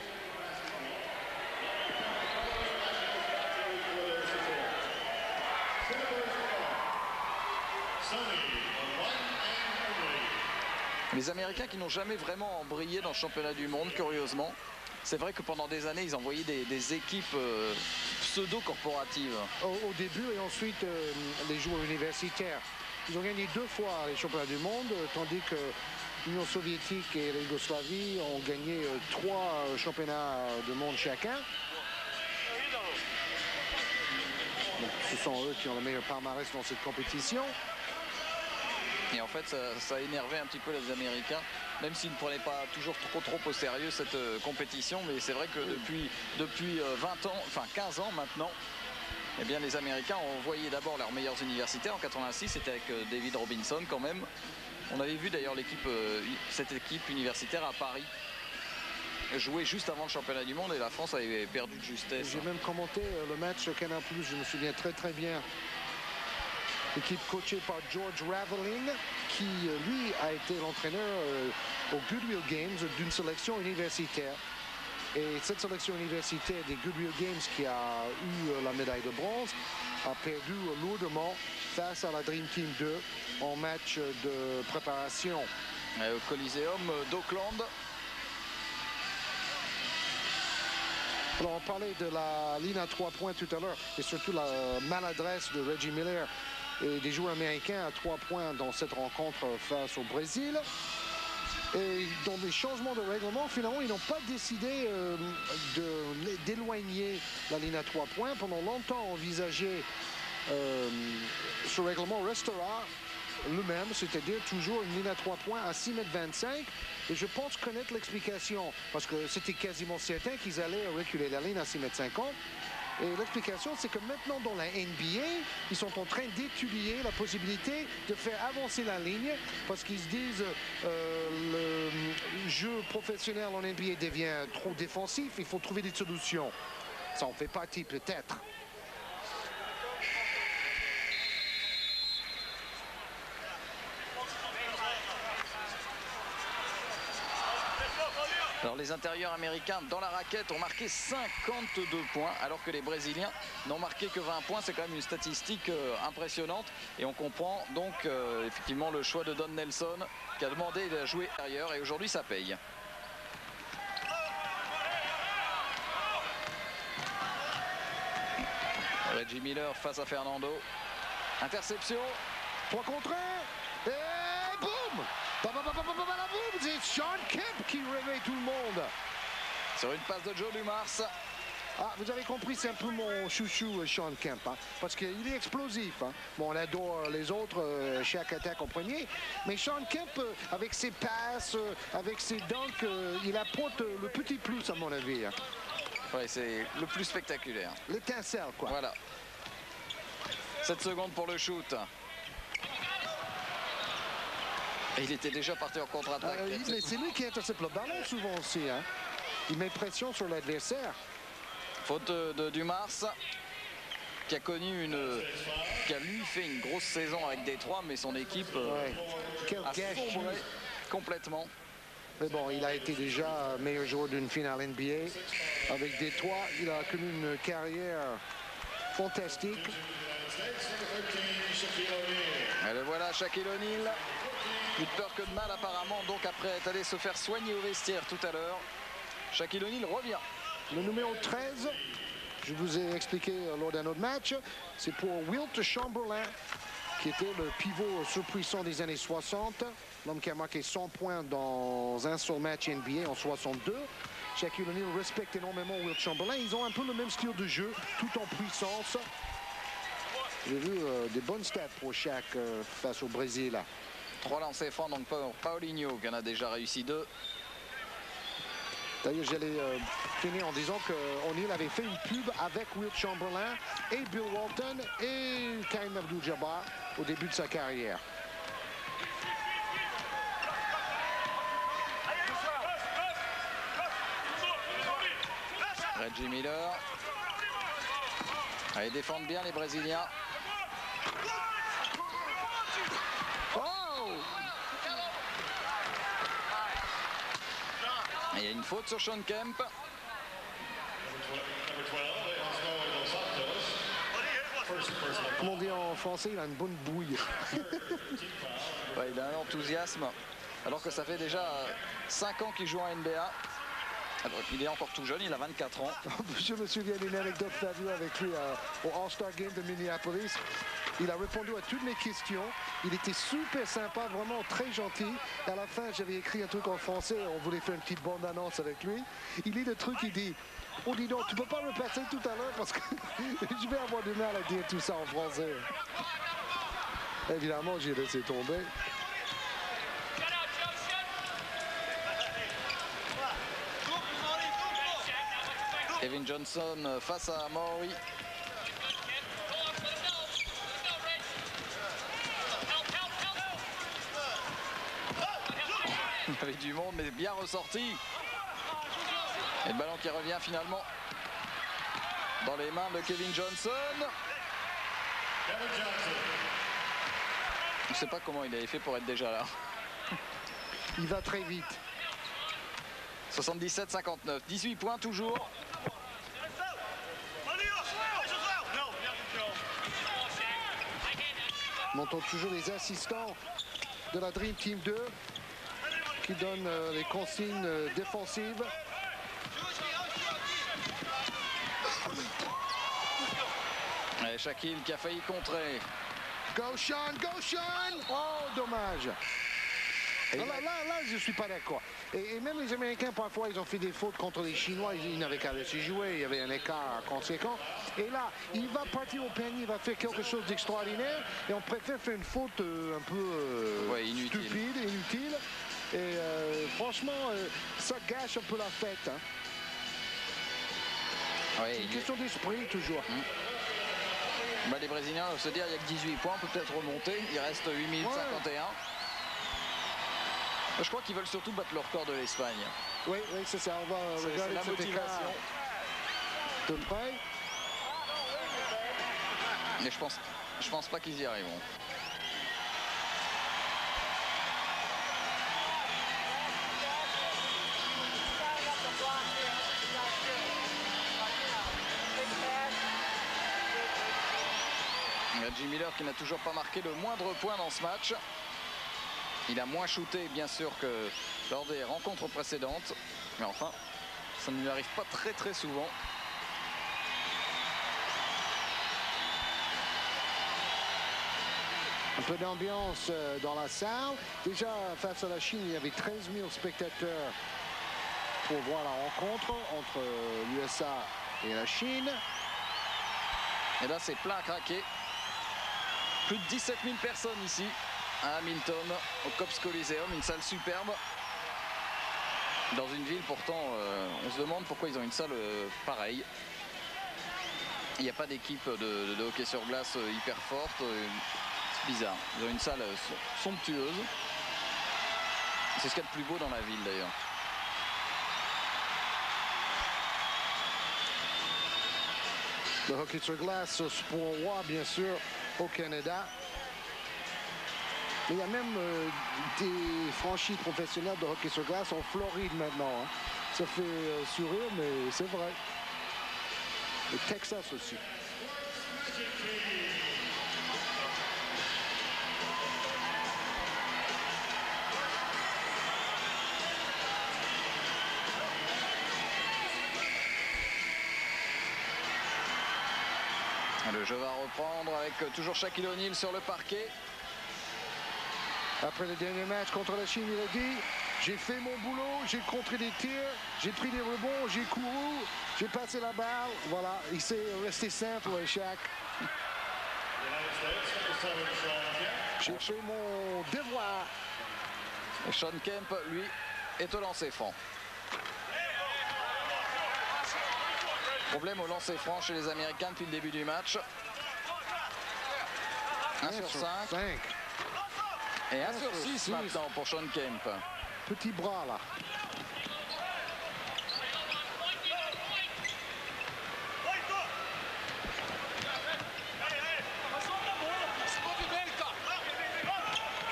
Les Américains qui n'ont jamais vraiment brillé dans le championnat du monde, curieusement. C'est vrai que pendant des années, ils envoyaient des équipes pseudo-corporatives. Au début et ensuite les joueurs universitaires. Ils ont gagné 2 fois les championnats du monde, tandis que l'Union soviétique et la Yougoslavie ont gagné 3 championnats du monde chacun. Donc, ce sont eux qui ont le meilleur palmarès dans cette compétition. Et en fait, ça a énervé un petit peu les Américains, même s'ils ne prenaient pas toujours trop au sérieux cette compétition. Mais c'est vrai que depuis 20 ans, enfin 15 ans maintenant, eh bien, les Américains ont envoyé d'abord leurs meilleurs universitaires. En 86, c'était avec David Robinson quand même. On avait vu d'ailleurs cette équipe universitaire à Paris jouer juste avant le championnat du monde et la France avait perdu de justesse. J'ai même commenté le match sur Canal+, je me souviens très bien. L'équipe coachée par George Raveling, qui lui a été l'entraîneur au Goodwill Games d'une sélection universitaire. Et cette sélection universitaire des Goodwill Games qui a eu la médaille de bronze a perdu lourdement face à la Dream Team 2 en match de préparation. Au Coliseum d'Auckland. Alors on parlait de la ligne à 3 points tout à l'heure et surtout la maladresse de Reggie Miller et des joueurs américains à 3 points dans cette rencontre face au Brésil. Et dans les changements de règlement, finalement, ils n'ont pas décidé d'éloigner la ligne à 3 points. Pendant longtemps envisagé, ce règlement restera le même, c'est-à-dire toujours une ligne à 3 points à 6,25 m. Et je pense connaître l'explication, parce que c'était quasiment certain qu'ils allaient reculer la ligne à 6,50 m. Et l'explication, c'est que maintenant dans la NBA, ils sont en train d'étudier la possibilité de faire avancer la ligne parce qu'ils se disent le jeu professionnel en NBA devient trop défensif, il faut trouver des solutions. Ça en fait partie peut-être. Alors les intérieurs américains dans la raquette ont marqué 52 points alors que les Brésiliens n'ont marqué que 20 points. C'est quand même une statistique impressionnante et on comprend donc effectivement le choix de Don Nelson qui a demandé de jouer ailleurs et aujourd'hui ça paye. Reggie Miller face à Fernando. Interception. 3 contre 1 et boum! C'est Sean Kemp qui réveille tout le monde. Sur une passe de Joe Dumars. Ah, vous avez compris, c'est un peu mon chouchou, Sean Kemp, hein, parce qu'il est explosif. Hein. Bon, on adore les autres, chaque attaque en premier. Mais Sean Kemp, avec ses passes, avec ses dunks, il apporte le petit plus, à mon avis. Hein. Ouais, c'est le plus spectaculaire. L'étincelle, quoi. Voilà. 7 secondes pour le shoot. Et il était déjà parti en contre-attaque. C'est lui qui intercepte le ballon souvent aussi. Hein. Il met pression sur l'adversaire. Faute de Dumars, qui a lui fait une grosse saison avec Détroit, mais son équipe a sombré complètement. Mais bon, il a été déjà meilleur joueur d'une finale NBA. Avec Détroit, il a connu une carrière fantastique. Et le voilà, Shaquille O'Neal. Plus de peur que de mal apparemment, donc après être allé se faire soigner au vestiaire tout à l'heure, Shaquille O'Neal revient. Le numéro 13, je vous ai expliqué lors d'un autre match, c'est pour Wilt Chamberlain, qui était le pivot surpuissant des années 60, l'homme qui a marqué 100 points dans un seul match NBA en 62. Shaquille O'Neal respecte énormément Wilt Chamberlain. Ils ont un peu le même style de jeu, tout en puissance. J'ai vu des bonnes stats pour Shaq face au Brésil. 3 lancers francs donc pour Paulinho, qui en a déjà réussi 2. D'ailleurs, j'allais finir en disant qu'O'Neal avait fait une pub avec Wilt Chamberlain et Bill Walton et Kareem Abdul-Jabbar au début de sa carrière. Reggie Miller. Ils défendent bien les Brésiliens. Il y a une faute sur Sean Kemp. Comme on dit en français, il a une bonne bouille. Ouais, il a un enthousiasme. Alors que ça fait déjà 5 ans qu'il joue en NBA. Alors, il est encore tout jeune, il a 24 ans. Je me souviens d'une anecdote Fabio avec lui au All-Star Game de Minneapolis. Il a répondu à toutes mes questions. Il était super sympa, vraiment très gentil. Et à la fin, j'avais écrit un truc en français. On voulait faire une petite bande-annonce avec lui. Il lit le truc, il dit « Oh, dis donc, tu peux pas repasser tout à l'heure parce que je vais avoir du mal à dire tout ça en français. » Évidemment, j'ai laissé tomber. Kevin Johnson face à Maury. Avec du monde, mais bien ressorti. Et le ballon qui revient finalement dans les mains de Kevin Johnson. Je ne sais pas comment il avait fait pour être déjà là. Il va très vite. 77-59, 18 points toujours. On entend toujours les assistants de la Dream Team 2 qui donnent les consignes défensives. Et Shaquille qui a failli contrer. Go Sean, go Sean! Oh, dommage. Là, je ne suis pas d'accord. Et même les Américains, parfois, ils ont fait des fautes contre les Chinois. Ils n'avaient qu'à laisser jouer. Il y avait un écart conséquent. Et là, il va partir au panier, il va faire quelque chose d'extraordinaire. Et on préfère faire une faute un peu stupide, inutile. Et franchement, ça gâche un peu la fête. Hein. Ouais, c'est une question d'esprit, toujours. Bah, les Brésiliens doivent se dire il n'y a que 18 points, on peut peut-être remonter. Il reste 8 minutes 51. Je crois qu'ils veulent surtout battre le record de l'Espagne. Oui, c'est ça. On va regarder la motivation de près. Mais je pense pas qu'ils y arriveront. Reggie Miller qui n'a toujours pas marqué le moindre point dans ce match. Il a moins shooté bien sûr que lors des rencontres précédentes. Mais enfin, ça ne lui arrive pas très souvent. Un peu d'ambiance dans la salle. Déjà face à la Chine, il y avait 13 000 spectateurs pour voir la rencontre entre l'USA et la Chine. Et là c'est plein à craquer. Plus de 17 000 personnes ici à Hamilton, au Copps Coliseum, une salle superbe. Dans une ville, pourtant, on se demande pourquoi ils ont une salle pareille. Il n'y a pas d'équipe de hockey sur glace hyper forte. C'est bizarre. Ils ont une salle somptueuse. C'est ce qu'il y a de plus beau dans la ville, d'ailleurs. Le hockey sur glace, sport roi, bien sûr, au Canada. Mais il y a même des franchises professionnelles de hockey sur glace en Floride maintenant. Hein. Ça fait sourire, mais c'est vrai. Le Texas aussi. Le jeu va reprendre avec toujours Shaquille O'Neal sur le parquet. Après le dernier match contre la Chine, il a dit « J'ai fait mon boulot, j'ai contré des tirs, j'ai pris des rebonds, j'ai couru, j'ai passé la balle. » Voilà, il s'est resté simple, Shaq. J'ai fait mon devoir. Et Sean Kemp, lui, est au lancer franc. Problème au lancer franc chez les Américains depuis le début du match. 1 sur 5. Et 1 sur 6 maintenant pour Sean Kemp. Petit bras là.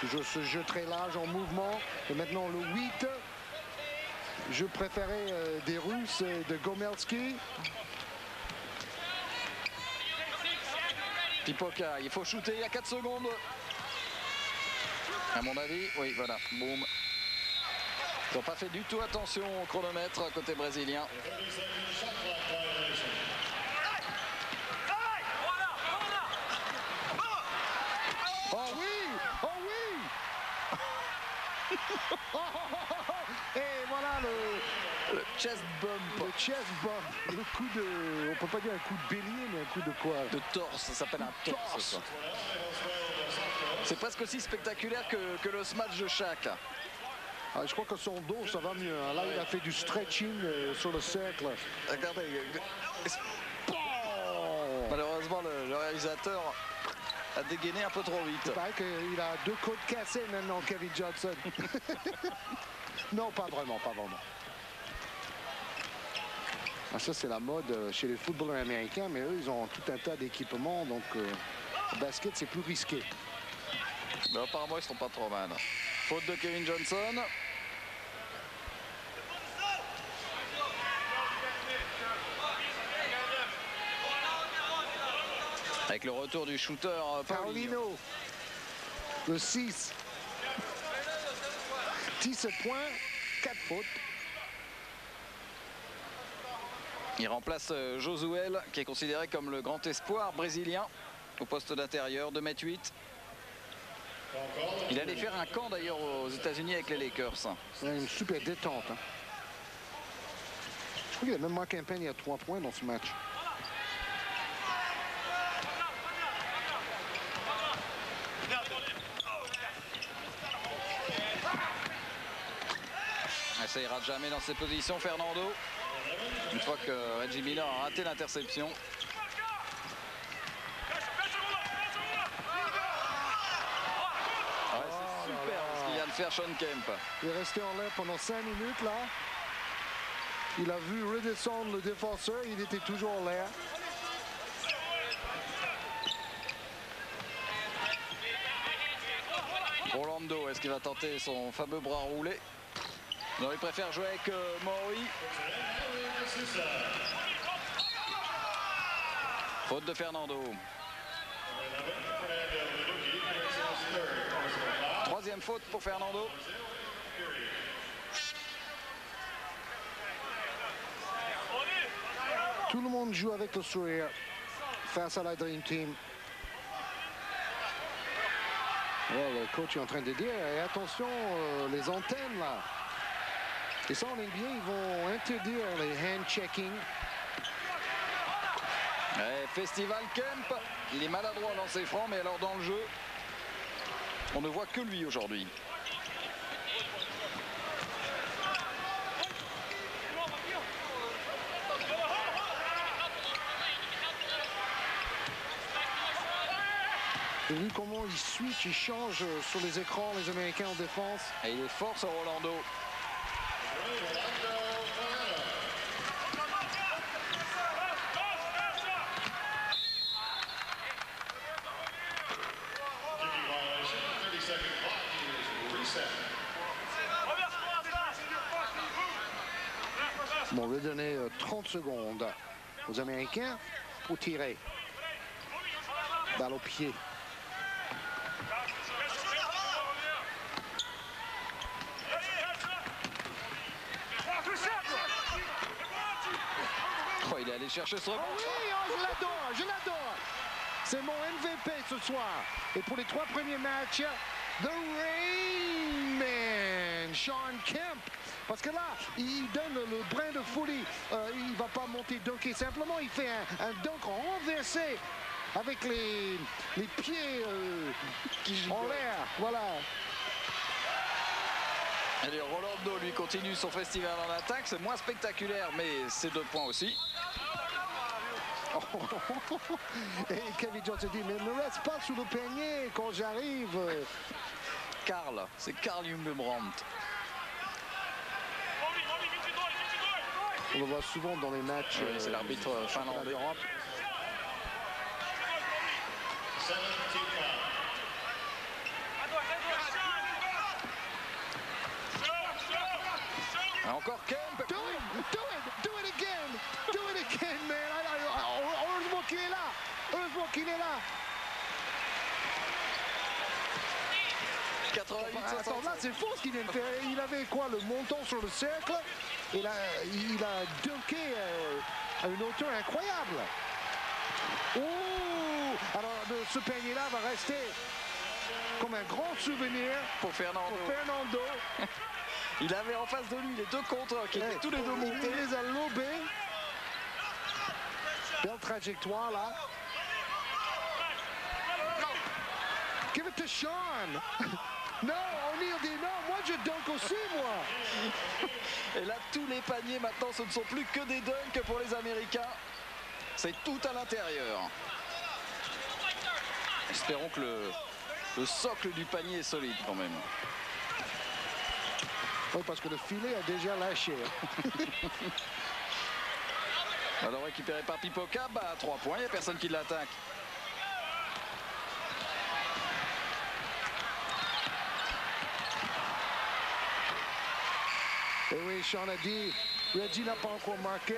Toujours ce jeu très large en mouvement. Et maintenant le 8. Je préférais des Russes et de Gomelski. Pipoka, il faut shooter, il y a 4 secondes. À mon avis, oui, voilà, boum. Ils n'ont pas fait du tout attention au chronomètre côté brésilien. Oh oui! Oh oui! Et voilà le chest bump. Le chest bump. Le coup de... On peut pas dire un coup de bélier, mais un coup de quoi? De torse, ça s'appelle un torse. C'est presque aussi spectaculaire que le smash de Shaq. Ah, je crois que son dos, ça va mieux. Hein. Là, il a fait du stretching sur le cercle. Regardez. Malheureusement, le réalisateur a dégainé un peu trop vite. Il paraît qu'il a 2 côtes cassées maintenant, Kevin Johnson. Non, pas vraiment, pas vraiment. Ah, ça, c'est la mode chez les footballeurs américains, mais eux, ils ont tout un tas d'équipements, donc le basket, c'est plus risqué. Mais apparemment, ils sont pas trop mal. Faute de Kevin Johnson. Avec le retour du shooter Paulino, le 6. 17 points, 4 fautes. Il remplace Josuel, qui est considéré comme le grand espoir brésilien au poste d'intérieur, 2,8 m. Il allait faire un camp d'ailleurs aux États-Unis avec les Lakers. C'est une super détente. Hein. Je crois qu'il a même marqué un panier à 3 points dans ce match. Ça ira jamais dans ces positions, Fernando. Une fois que Reggie Miller a raté l'interception. Ouais, c'est super ce qu'il vient de faire Sean Kemp. Il est resté en l'air pendant 5 minutes là. Il a vu redescendre le défenseur, il était toujours en l'air. Orlando, est-ce qu'il va tenter son fameux bras roulé? Non, il préfère jouer avec Maury. Faute de Fernando. Troisième faute pour Fernando. Tout le monde joue avec le sourire face à la Dream Team. Oh, le coach est en train de dire, et attention, les antennes là. Et ça, en NBA, ils vont interdire les hand-checking. Festival Kemp, il est maladroit à lancer franc, mais alors dans le jeu, on ne voit que lui aujourd'hui. J'ai vu comment ils switchent, ils changent sur les écrans, les Américains en défense. Et il est fort sur Rolando. Bon, on va donner 30 secondes aux Américains pour tirer. Balle au pied. Oh, il est allé chercher ce rebond. Oh oui, oh, je l'adore, je l'adore. C'est mon MVP ce soir. Et pour les 3 premiers matchs, The Rain Man, Sean Kemp. Parce que là, il donne le brin de folie. Il ne va pas monter dunker. Simplement, il fait un dunk renversé avec les pieds en l'air. Voilà. Allez, Rolando, lui, continue son festival en attaque. C'est moins spectaculaire, mais c'est 2 points aussi. Et Kevin Jones se dit, mais ne reste pas sous le panier quand j'arrive. Karl, c'est Karl Jungebrandt. On le voit souvent dans les matchs. Oui, c'est l'arbitre finlandais. d'Europe. Encore Kemp. Do it again, man. Heureusement qu'il est là. Heureusement qu'il est là. 88, Attends, là, c'est faux ce qu'il vient de faire. Il avait quoi, le montant sur le cercle. Et là, il a dunké à une hauteur incroyable. Oh! Alors, ce panier-là va rester comme un grand souvenir pour Fernando. Il avait en face de lui les 2 contre qui étaient tous les 2 montés. Il les a lobés. Belle trajectoire là. Give it to Sean. Non, O'Neal dit non, moi je dunk aussi, moi. Et là, tous les paniers maintenant, ce ne sont plus que des dunks pour les Américains. C'est tout à l'intérieur. Espérons que le socle du panier est solide quand même. Oui, parce que le filet a déjà lâché. Alors récupéré par Pipoca, à 3 points, il n'y a personne qui l'attaque. Et oui, Sean a dit, Reggie n'a pas encore marqué.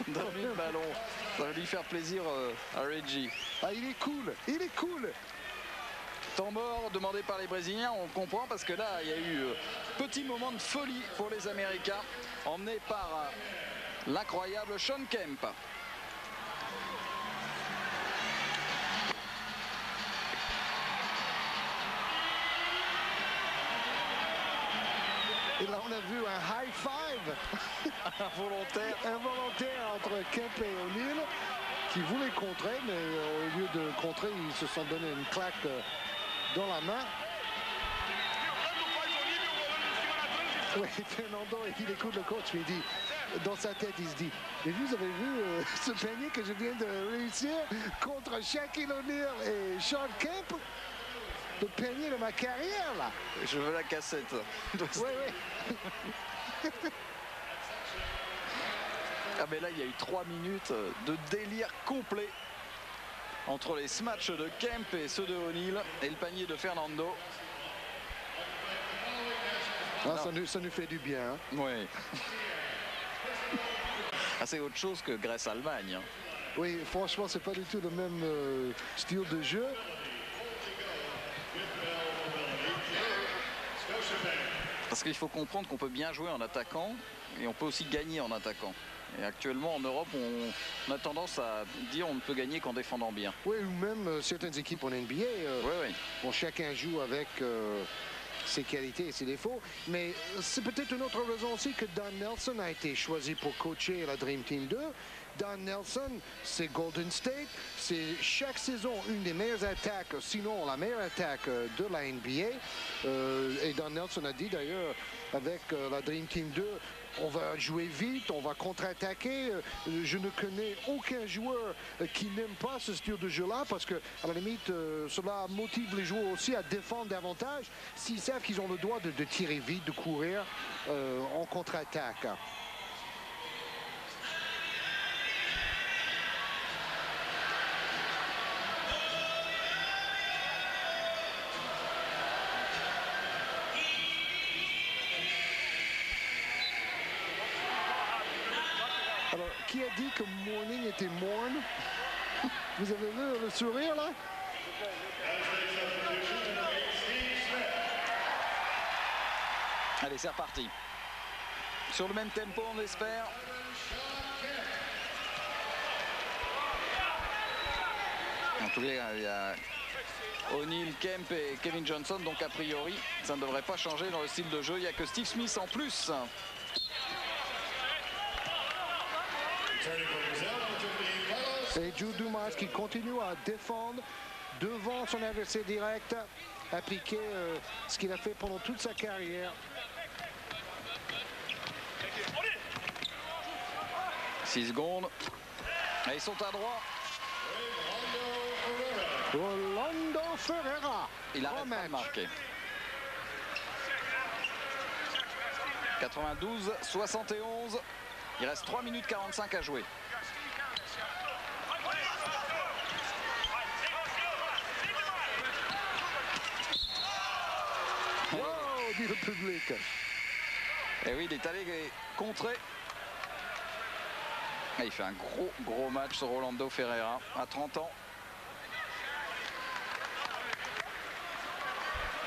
Donne-lui le ballon, ça va lui faire plaisir à Reggie. Ah, il est cool, il est cool. Temps mort demandé par les Brésiliens, on comprend parce que là il y a eu petit moment de folie pour les Américains, emmené par l'incroyable Sean Kemp. Et là on a vu un high five involontaire entre Kemp et O'Neal qui voulaient contrer, mais au lieu de contrer, ils se sont donné une claque dans la main. Oui, Fernando, il écoute le coach, mais il dit, dans sa tête, il se dit, mais vous avez vu ce panier que je viens de réussir contre Shaquille O'Neal et Sean Kemp? Le panier de ma carrière, là. Je veux la cassette. Oui. Ah mais là, il y a eu 3 minutes de délire complet entre les smatchs de Kemp et ceux de O'Neal et le panier de Fernando. Ah, ça nous fait du bien. Hein. Oui. Ah, c'est autre chose que Grèce-Allemagne. Hein. Oui, franchement, c'est pas du tout le même style de jeu. Parce qu'il faut comprendre qu'on peut bien jouer en attaquant et on peut aussi gagner en attaquant. Et actuellement en Europe, on a tendance à dire on ne peut gagner qu'en défendant bien. Oui, ou même certaines équipes en NBA. Oui. Bon, chacun joue avec ses qualités et ses défauts. Mais c'est peut-être une autre raison aussi que Don Nelson a été choisi pour coacher la Dream Team 2. Don Nelson, c'est Golden State. C'est chaque saison une des meilleures attaques, sinon la meilleure attaque de la NBA. Et Don Nelson a dit d'ailleurs avec la Dream Team 2 on va jouer vite, on va contre-attaquer. Je ne connais aucun joueur qui n'aime pas ce style de jeu-là parce que, à la limite, cela motive les joueurs aussi à défendre davantage s'ils savent qu'ils ont le droit de tirer vite, de courir en contre-attaque. Alors, qui a dit que morning était morne? Vous avez vu le sourire là? Allez, c'est reparti. Sur le même tempo, on espère. En tout cas, il y a O'Neal, Kemp et Kevin Johnson, donc a priori, ça ne devrait pas changer dans le style de jeu. Il n'y a que Steve Smith en plus. Et Joe Dumas qui continue à défendre devant son adversaire direct, appliquer ce qu'il a fait pendant toute sa carrière. 6 secondes. Et ils sont à droit. Rolando Ferreira. Il arrête pas de marquer. 92-71. Il reste 3 minutes 45 à jouer. Wow, dit le public. Et oui, il est allé contrer. Et il fait un gros match sur Rolando Ferreira à 30 ans.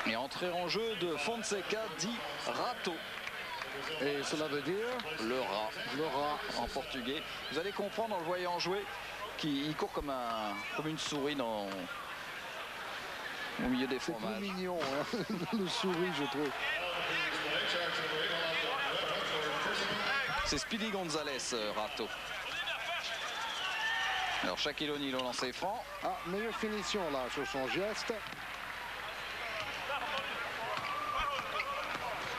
Et entrée en jeu de Fonseca dit Rato. Et cela veut dire le rat en portugais. Vous allez comprendre en le voyant jouer qu'il court comme une souris au milieu des c'est fromages. plus mignon, hein, le souris, je trouve. C'est Speedy Gonzalez, Rato. Alors Shaquille O'Neal au lancer franc. Ah, meilleure finition là sur son geste.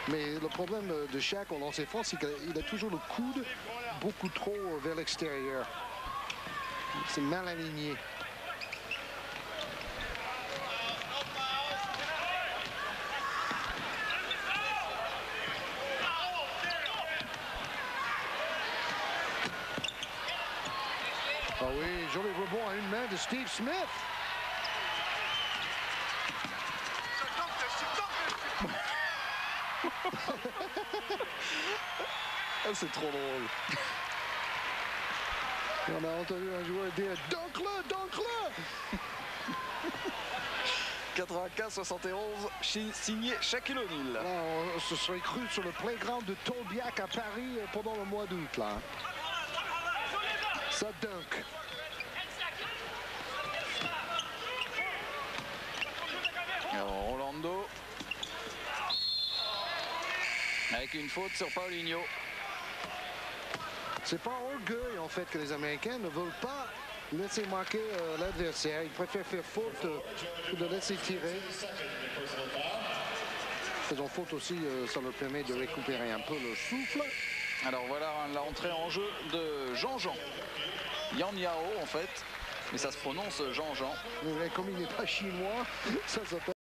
Mais le problème de Shaq au lancer franc, c'est qu'il a toujours le coude beaucoup trop vers l'extérieur. C'est mal aligné. Ah oui, joli rebond à une main de Steve Smith. C'est trop drôle. On a entendu un joueur dire « Dunk-le, dunk-le » 95-71, signé Shaquille O'Neal. Là, on se serait cru sur le playground de Tolbiac à Paris pendant le mois d'août. Là. Ça dunk. Alors, Rolando. Avec une faute sur Paulinho. C'est pas orgueil en fait que les Américains ne veulent pas laisser marquer l'adversaire. Ils préfèrent faire faute que de laisser tirer. Faisant faute aussi, ça leur permet de récupérer un peu le souffle. Alors voilà l'entrée en jeu de Jean-Jean. Yan Yao en fait, mais ça se prononce Jean-Jean. Mais comme il n'est pas chinois, ça s'appelle